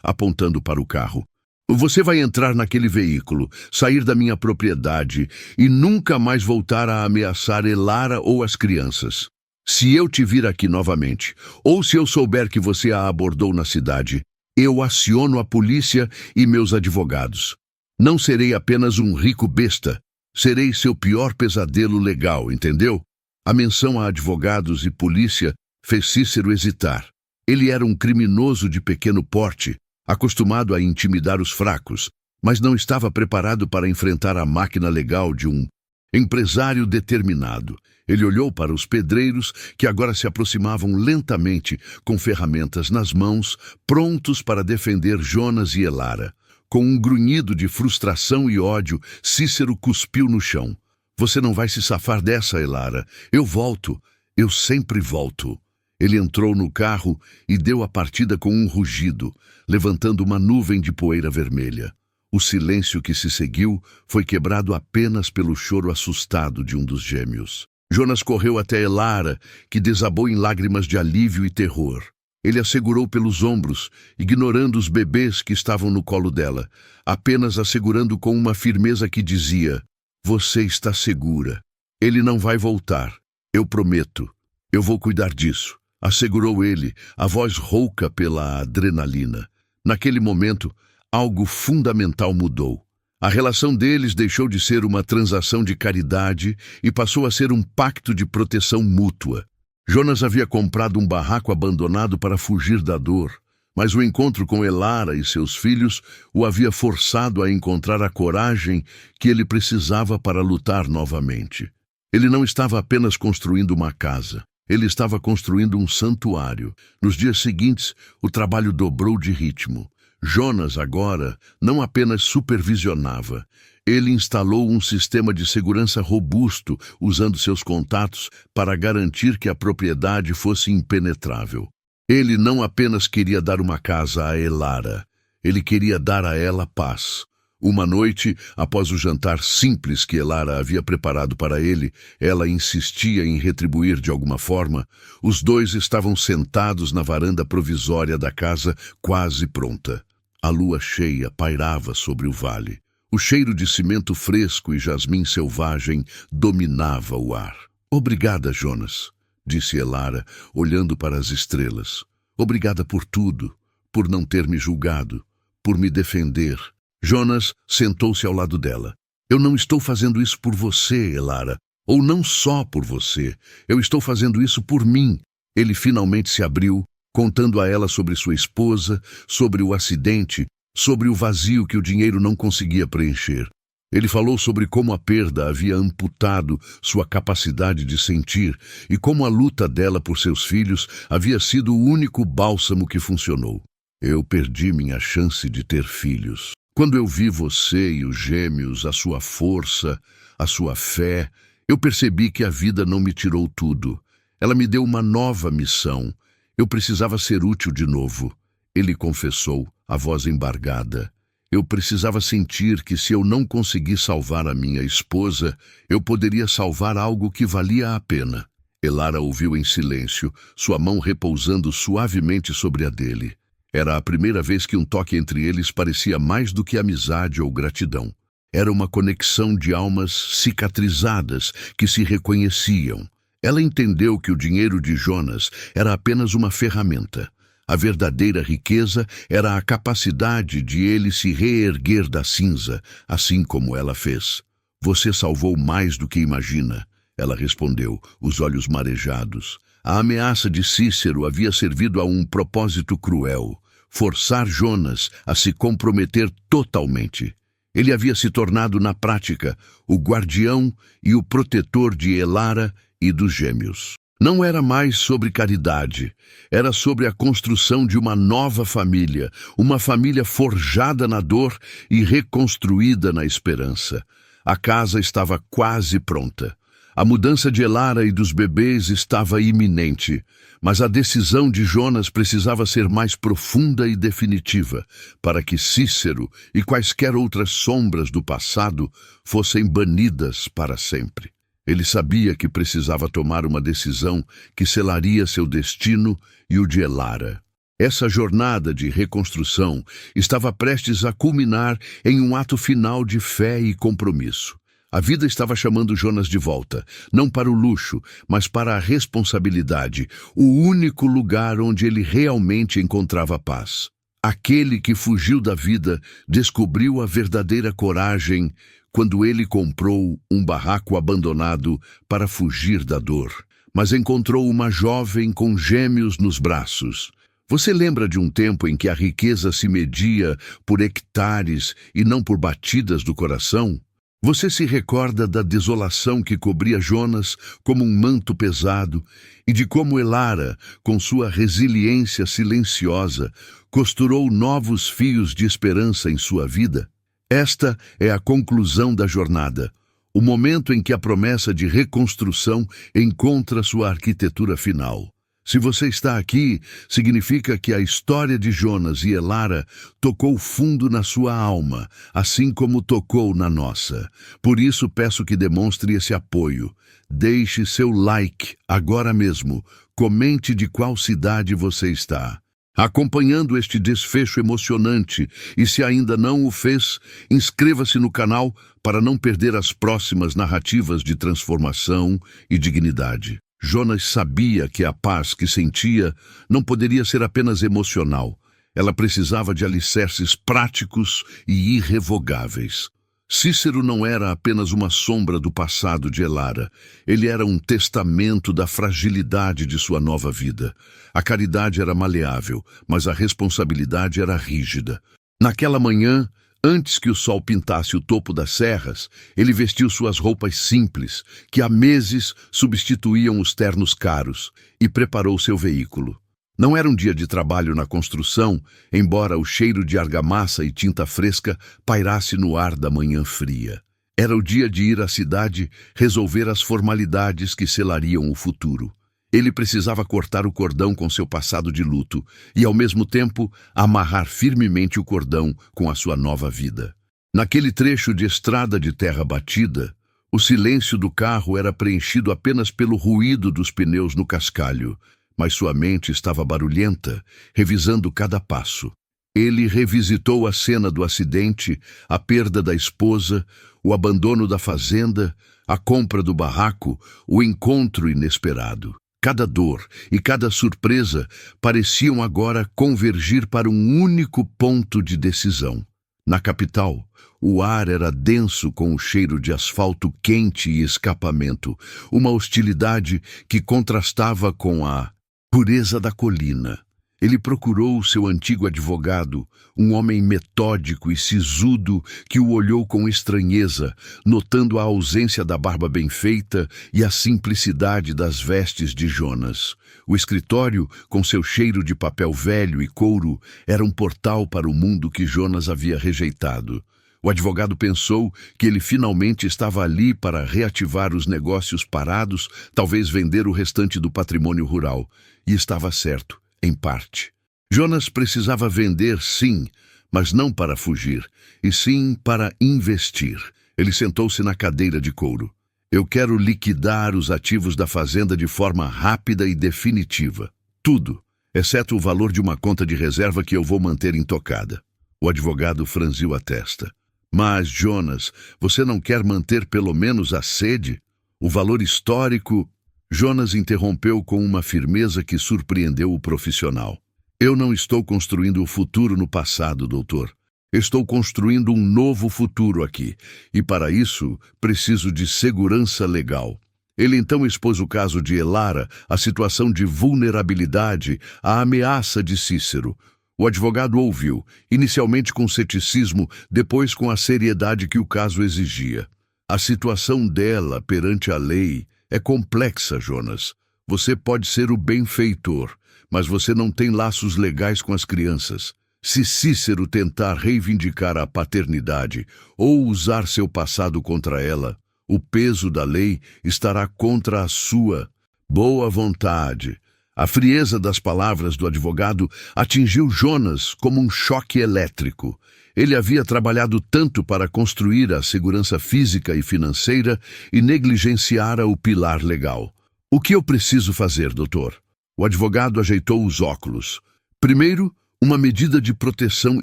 A: apontando para o carro. Você vai entrar naquele veículo, sair da minha propriedade e nunca mais voltar a ameaçar Elara ou as crianças. Se eu te vir aqui novamente, ou se eu souber que você a abordou na cidade, eu aciono a polícia e meus advogados. Não serei apenas um rico besta, serei seu pior pesadelo legal, entendeu? A menção a advogados e polícia fez Cícero hesitar. Ele era um criminoso de pequeno porte, acostumado a intimidar os fracos, mas não estava preparado para enfrentar a máquina legal de um empresário determinado. Ele olhou para os pedreiros que agora se aproximavam lentamente, com ferramentas nas mãos, prontos para defender Jonas e Elara. Com um grunhido de frustração e ódio, Cícero cuspiu no chão. Você não vai se safar dessa, Elara. Eu volto. Eu sempre volto. Ele entrou no carro e deu a partida com um rugido, levantando uma nuvem de poeira vermelha. O silêncio que se seguiu foi quebrado apenas pelo choro assustado de um dos gêmeos. Jonas correu até Elara, que desabou em lágrimas de alívio e terror. Ele a segurou pelos ombros, ignorando os bebês que estavam no colo dela, apenas a segurando com uma firmeza que dizia: você está segura. Ele não vai voltar. Eu prometo. Eu vou cuidar disso. Assegurou ele, a voz rouca pela adrenalina. Naquele momento, algo fundamental mudou. A relação deles deixou de ser uma transação de caridade e passou a ser um pacto de proteção mútua. Jonas havia comprado um barraco abandonado para fugir da dor, mas o encontro com Elara e seus filhos o havia forçado a encontrar a coragem que ele precisava para lutar novamente. Ele não estava apenas construindo uma casa. Ele estava construindo um santuário. Nos dias seguintes, o trabalho dobrou de ritmo. Jonas, agora, não apenas supervisionava. Ele instalou um sistema de segurança robusto, usando seus contatos para garantir que a propriedade fosse impenetrável. Ele não apenas queria dar uma casa a Elara. Ele queria dar a ela paz. Uma noite, após o jantar simples que Elara havia preparado para ele, ela insistia em retribuir de alguma forma. Os dois estavam sentados na varanda provisória da casa, quase pronta. A lua cheia pairava sobre o vale. O cheiro de cimento fresco e jasmim selvagem dominava o ar. Obrigada, Jonas, disse Elara, olhando para as estrelas. Obrigada por tudo, por não ter me julgado, por me defender. Jonas sentou-se ao lado dela. Eu não estou fazendo isso por você, Elara, ou não só por você. Eu estou fazendo isso por mim. Ele finalmente se abriu, contando a ela sobre sua esposa, sobre o acidente, sobre o vazio que o dinheiro não conseguia preencher. Ele falou sobre como a perda havia amputado sua capacidade de sentir e como a luta dela por seus filhos havia sido o único bálsamo que funcionou. Eu perdi minha chance de ter filhos. Quando eu vi você e os gêmeos, a sua força, a sua fé, eu percebi que a vida não me tirou tudo. Ela me deu uma nova missão. Eu precisava ser útil de novo. Ele confessou, a voz embargada. Eu precisava sentir que se eu não conseguisse salvar a minha esposa, eu poderia salvar algo que valia a pena. Elara ouviu em silêncio, sua mão repousando suavemente sobre a dele. Era a primeira vez que um toque entre eles parecia mais do que amizade ou gratidão. Era uma conexão de almas cicatrizadas que se reconheciam. Ela entendeu que o dinheiro de Jonas era apenas uma ferramenta. A verdadeira riqueza era a capacidade de ele se reerguer da cinza, assim como ela fez. Você salvou mais do que imagina, ela respondeu, os olhos marejados. A ameaça de Cícero havia servido a um propósito cruel, forçar Jonas a se comprometer totalmente. Ele havia se tornado, na prática, o guardião e o protetor de Elara e dos gêmeos. Não era mais sobre caridade, era sobre a construção de uma nova família, uma família forjada na dor e reconstruída na esperança. A casa estava quase pronta. A mudança de Elara e dos bebês estava iminente, mas a decisão de Jonas precisava ser mais profunda e definitiva, para que Cícero e quaisquer outras sombras do passado fossem banidas para sempre. Ele sabia que precisava tomar uma decisão que selaria seu destino e o de Elara. Essa jornada de reconstrução estava prestes a culminar em um ato final de fé e compromisso. A vida estava chamando Jonas de volta, não para o luxo, mas para a responsabilidade, o único lugar onde ele realmente encontrava paz. Aquele que fugiu da vida descobriu a verdadeira coragem quando ele comprou um barraco abandonado para fugir da dor. Mas encontrou uma jovem com gêmeos nos braços. Você lembra de um tempo em que a riqueza se media por hectares e não por batidas do coração? Você se recorda da desolação que cobria Jonas como um manto pesado e de como Elara, com sua resiliência silenciosa, costurou novos fios de esperança em sua vida? Esta é a conclusão da jornada, o momento em que a promessa de reconstrução encontra sua arquitetura final. Se você está aqui, significa que a história de Jonas e Elara tocou fundo na sua alma, assim como tocou na nossa. Por isso peço que demonstre esse apoio. Deixe seu like agora mesmo. Comente de qual cidade você está acompanhando este desfecho emocionante, e se ainda não o fez, inscreva-se no canal para não perder as próximas narrativas de transformação e dignidade. Jonas sabia que a paz que sentia não poderia ser apenas emocional. Ela precisava de alicerces práticos e irrevogáveis. Cícero não era apenas uma sombra do passado de Elara. Ele era um testamento da fragilidade de sua nova vida. A caridade era maleável, mas a responsabilidade era rígida. Naquela manhã, antes que o sol pintasse o topo das serras, ele vestiu suas roupas simples, que há meses substituíam os ternos caros, e preparou seu veículo. Não era um dia de trabalho na construção, embora o cheiro de argamassa e tinta fresca pairasse no ar da manhã fria. Era o dia de ir à cidade resolver as formalidades que selariam o futuro. Ele precisava cortar o cordão com seu passado de luto e, ao mesmo tempo, amarrar firmemente o cordão com a sua nova vida. Naquele trecho de estrada de terra batida, o silêncio do carro era preenchido apenas pelo ruído dos pneus no cascalho, mas sua mente estava barulhenta, revisando cada passo. Ele revisitou a cena do acidente, a perda da esposa, o abandono da fazenda, a compra do barraco, o encontro inesperado. Cada dor e cada surpresa pareciam agora convergir para um único ponto de decisão. Na capital, o ar era denso com o cheiro de asfalto quente e escapamento, uma hostilidade que contrastava com a pureza da colina. Ele procurou seu antigo advogado, um homem metódico e sisudo que o olhou com estranheza, notando a ausência da barba bem feita e a simplicidade das vestes de Jonas. O escritório, com seu cheiro de papel velho e couro, era um portal para o mundo que Jonas havia rejeitado. O advogado pensou que ele finalmente estava ali para reativar os negócios parados, talvez vender o restante do patrimônio rural. E estava certo, em parte. Jonas precisava vender, sim, mas não para fugir, e sim para investir. Ele sentou-se na cadeira de couro. Eu quero liquidar os ativos da fazenda de forma rápida e definitiva. Tudo, exceto o valor de uma conta de reserva que eu vou manter intocada. O advogado franziu a testa. Mas, Jonas, você não quer manter pelo menos a sede? O valor histórico... Jonas interrompeu com uma firmeza que surpreendeu o profissional. Eu não estou construindo o futuro no passado, doutor. Estou construindo um novo futuro aqui, e para isso preciso de segurança legal. Ele então expôs o caso de Elara, a situação de vulnerabilidade, a ameaça de Cícero. O advogado ouviu, inicialmente com ceticismo, depois com a seriedade que o caso exigia. A situação dela perante a lei é complexa, Jonas. Você pode ser o benfeitor, mas você não tem laços legais com as crianças. Se Cícero tentar reivindicar a paternidade ou usar seu passado contra ela, o peso da lei estará contra a sua boa vontade. A frieza das palavras do advogado atingiu Jonas como um choque elétrico. Ele havia trabalhado tanto para construir a segurança física e financeira e negligenciara o pilar legal. O que eu preciso fazer, doutor? O advogado ajeitou os óculos. Primeiro, uma medida de proteção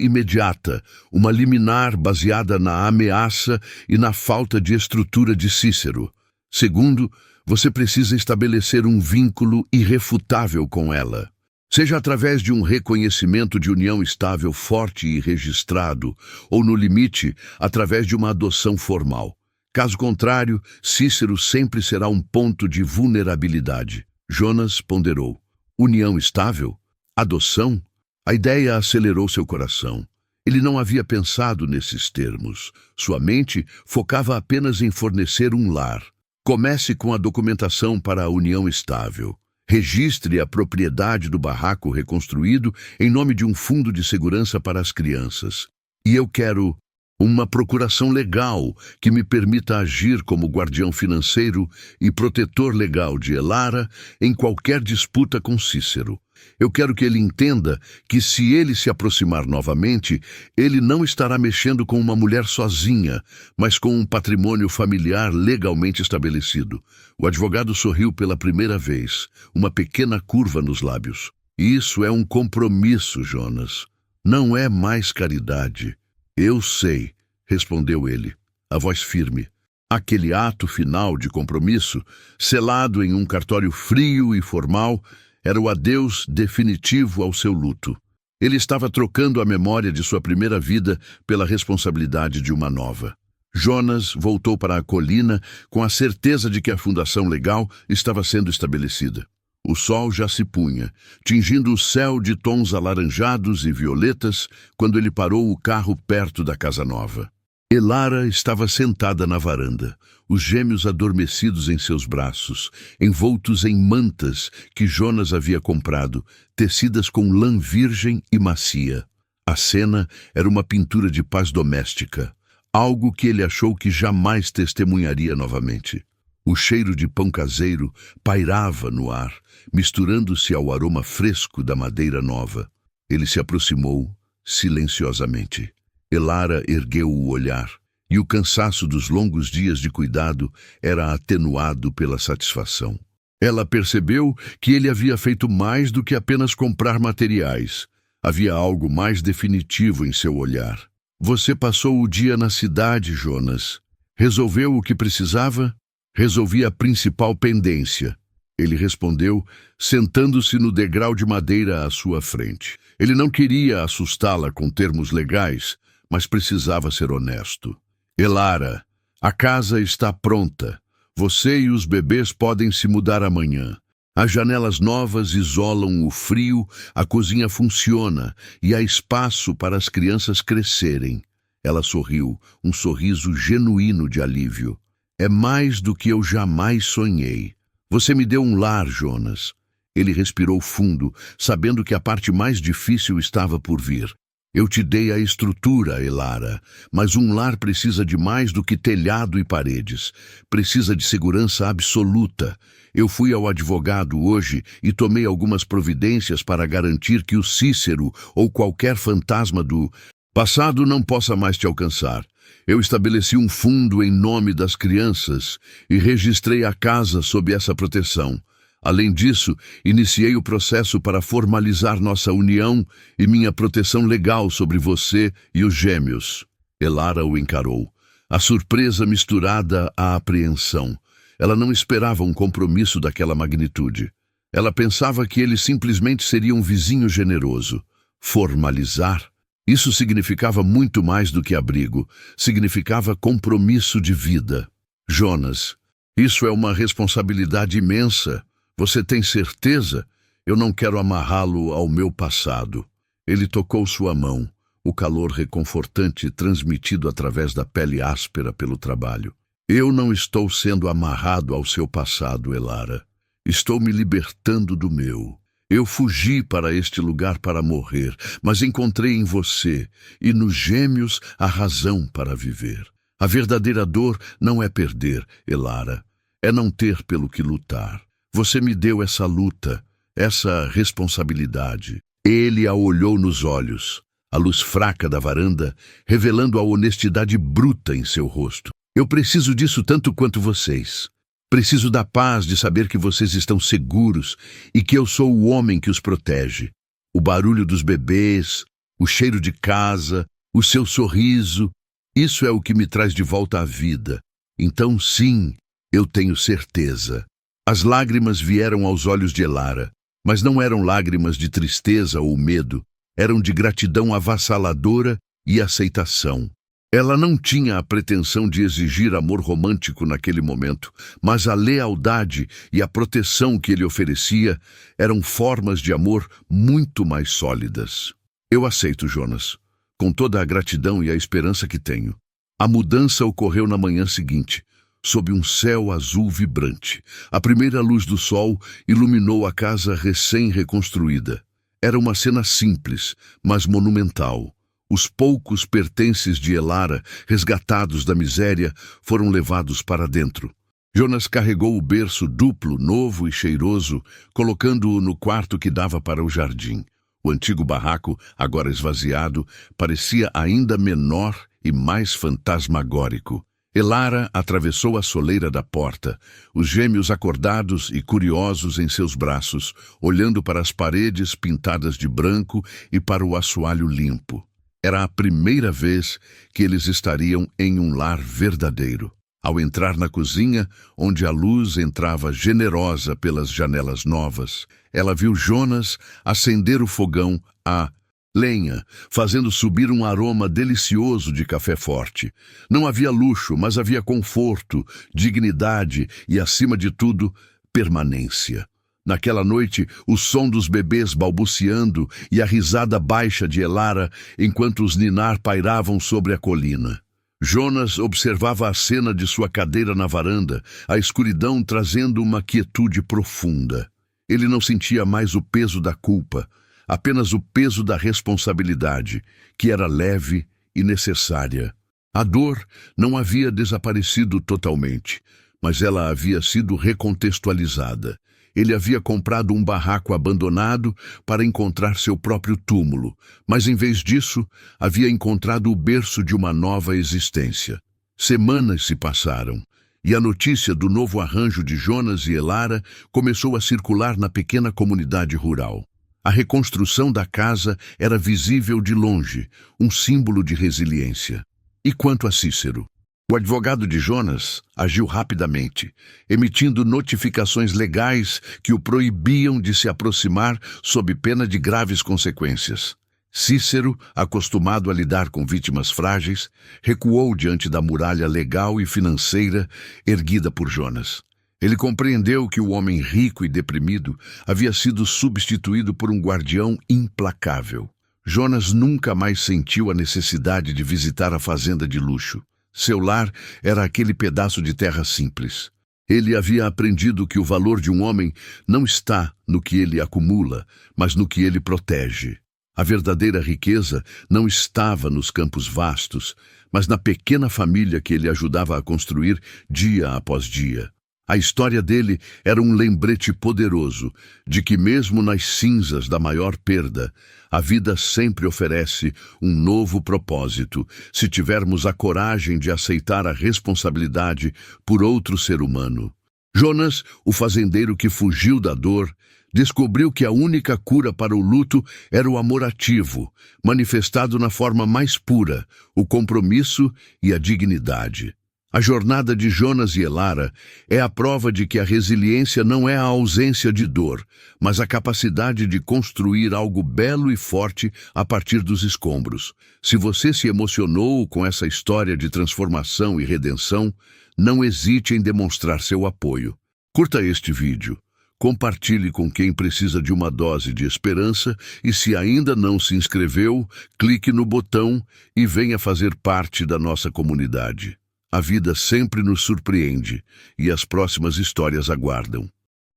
A: imediata, uma liminar baseada na ameaça e na falta de estrutura de Cícero. Segundo, você precisa estabelecer um vínculo irrefutável com ela. Seja através de um reconhecimento de união estável forte e registrado, ou, no limite, através de uma adoção formal. Caso contrário, Cícero sempre será um ponto de vulnerabilidade. Jonas ponderou. União estável? Adoção? A ideia acelerou seu coração. Ele não havia pensado nesses termos. Sua mente focava apenas em fornecer um lar. Comece com a documentação para a união estável. Registre a propriedade do barraco reconstruído em nome de um fundo de segurança para as crianças. E eu quero uma procuração legal que me permita agir como guardião financeiro e protetor legal de Elara em qualquer disputa com Cícero. Eu quero que ele entenda que, se ele se aproximar novamente, ele não estará mexendo com uma mulher sozinha, mas com um patrimônio familiar legalmente estabelecido. O advogado sorriu pela primeira vez, uma pequena curva nos lábios. Isso é um compromisso, Jonas. Não é mais caridade. Eu sei, respondeu ele, a voz firme. Aquele ato final de compromisso, selado em um cartório frio e formal, era o adeus definitivo ao seu luto. Ele estava trocando a memória de sua primeira vida pela responsabilidade de uma nova. Jonas voltou para a colina com a certeza de que a fundação legal estava sendo estabelecida. O sol já se punha, tingindo o céu de tons alaranjados e violetas quando ele parou o carro perto da casa nova. Elara estava sentada na varanda, os gêmeos adormecidos em seus braços, envoltos em mantas que Jonas havia comprado, tecidas com lã virgem e macia. A cena era uma pintura de paz doméstica, algo que ele achou que jamais testemunharia novamente. O cheiro de pão caseiro pairava no ar, misturando-se ao aroma fresco da madeira nova. Ele se aproximou, silenciosamente. Elara ergueu o olhar, e o cansaço dos longos dias de cuidado era atenuado pela satisfação. Ela percebeu que ele havia feito mais do que apenas comprar materiais. Havia algo mais definitivo em seu olhar. Você passou o dia na cidade, Jonas. Resolveu o que precisava? Resolvi a principal pendência. Ele respondeu, sentando-se no degrau de madeira à sua frente. Ele não queria assustá-la com termos legais, mas precisava ser honesto. Elara, a casa está pronta. Você e os bebês podem se mudar amanhã. As janelas novas isolam o frio, a cozinha funciona e há espaço para as crianças crescerem. Ela sorriu, um sorriso genuíno de alívio. É mais do que eu jamais sonhei. Você me deu um lar, Jonas. Ele respirou fundo, sabendo que a parte mais difícil estava por vir. Eu te dei a estrutura, Elara, mas um lar precisa de mais do que telhado e paredes. Precisa de segurança absoluta. Eu fui ao advogado hoje e tomei algumas providências para garantir que o Cícero ou qualquer fantasma do... Passado não possa mais te alcançar. Eu estabeleci um fundo em nome das crianças e registrei a casa sob essa proteção. Além disso, iniciei o processo para formalizar nossa união e minha proteção legal sobre você e os gêmeos. Elara o encarou, a surpresa misturada à apreensão. Ela não esperava um compromisso daquela magnitude. Ela pensava que ele simplesmente seria um vizinho generoso. Formalizar? Isso significava muito mais do que abrigo. Significava compromisso de vida. Jonas, isso é uma responsabilidade imensa. Você tem certeza? Eu não quero amarrá-lo ao meu passado. Ele tocou sua mão, o calor reconfortante transmitido através da pele áspera pelo trabalho. Eu não estou sendo amarrado ao seu passado, Elara. Estou me libertando do meu. Eu fugi para este lugar para morrer, mas encontrei em você e nos gêmeos a razão para viver. A verdadeira dor não é perder, Elara. É não ter pelo que lutar. Você me deu essa luta, essa responsabilidade. Ele a olhou nos olhos, a luz fraca da varanda, revelando a honestidade bruta em seu rosto. Eu preciso disso tanto quanto vocês. Preciso da paz de saber que vocês estão seguros e que eu sou o homem que os protege. O barulho dos bebês, o cheiro de casa, o seu sorriso, isso é o que me traz de volta à vida. Então, sim, eu tenho certeza. As lágrimas vieram aos olhos de Elara, mas não eram lágrimas de tristeza ou medo, eram de gratidão avassaladora e aceitação. Ela não tinha a pretensão de exigir amor romântico naquele momento, mas a lealdade e a proteção que ele oferecia eram formas de amor muito mais sólidas. Eu aceito, Jonas, com toda a gratidão e a esperança que tenho. A mudança ocorreu na manhã seguinte, sob um céu azul vibrante. A primeira luz do sol iluminou a casa recém-reconstruída. Era uma cena simples, mas monumental. Os poucos pertences de Elara, resgatados da miséria, foram levados para dentro. Jonas carregou o berço duplo, novo e cheiroso, colocando-o no quarto que dava para o jardim. O antigo barraco, agora esvaziado, parecia ainda menor e mais fantasmagórico. Elara atravessou a soleira da porta, os gêmeos acordados e curiosos em seus braços, olhando para as paredes pintadas de branco e para o assoalho limpo. Era a primeira vez que eles estariam em um lar verdadeiro. Ao entrar na cozinha, onde a luz entrava generosa pelas janelas novas, ela viu Jonas acender o fogão a lenha, fazendo subir um aroma delicioso de café forte. Não havia luxo, mas havia conforto, dignidade e, acima de tudo, permanência. Naquela noite, o som dos bebês balbuciando e a risada baixa de Elara enquanto os ninar pairavam sobre a colina. Jonas observava a cena de sua cadeira na varanda, a escuridão trazendo uma quietude profunda. Ele não sentia mais o peso da culpa, apenas o peso da responsabilidade, que era leve e necessária. A dor não havia desaparecido totalmente, mas ela havia sido recontextualizada. Ele havia comprado um barraco abandonado para encontrar seu próprio túmulo, mas em vez disso, havia encontrado o berço de uma nova existência. Semanas se passaram, e a notícia do novo arranjo de Jonas e Elara começou a circular na pequena comunidade rural. A reconstrução da casa era visível de longe, um símbolo de resiliência. E quanto a Cícero? O advogado de Jonas agiu rapidamente, emitindo notificações legais que o proibiam de se aproximar sob pena de graves consequências. Cícero, acostumado a lidar com vítimas frágeis, recuou diante da muralha legal e financeira erguida por Jonas. Ele compreendeu que o homem rico e deprimido havia sido substituído por um guardião implacável. Jonas nunca mais sentiu a necessidade de visitar a fazenda de luxo. Seu lar era aquele pedaço de terra simples. Ele havia aprendido que o valor de um homem não está no que ele acumula, mas no que ele protege. A verdadeira riqueza não estava nos campos vastos, mas na pequena família que ele ajudava a construir dia após dia. A história dele era um lembrete poderoso de que, mesmo nas cinzas da maior perda, a vida sempre oferece um novo propósito, se tivermos a coragem de aceitar a responsabilidade por outro ser humano. Jonas, o fazendeiro que fugiu da dor, descobriu que a única cura para o luto era o amor ativo, manifestado na forma mais pura, o compromisso e a dignidade. A jornada de Jonas e Elara é a prova de que a resiliência não é a ausência de dor, mas a capacidade de construir algo belo e forte a partir dos escombros. Se você se emocionou com essa história de transformação e redenção, não hesite em demonstrar seu apoio. Curta este vídeo, compartilhe com quem precisa de uma dose de esperança e, se ainda não se inscreveu, clique no botão e venha fazer parte da nossa comunidade. A vida sempre nos surpreende e as próximas histórias aguardam.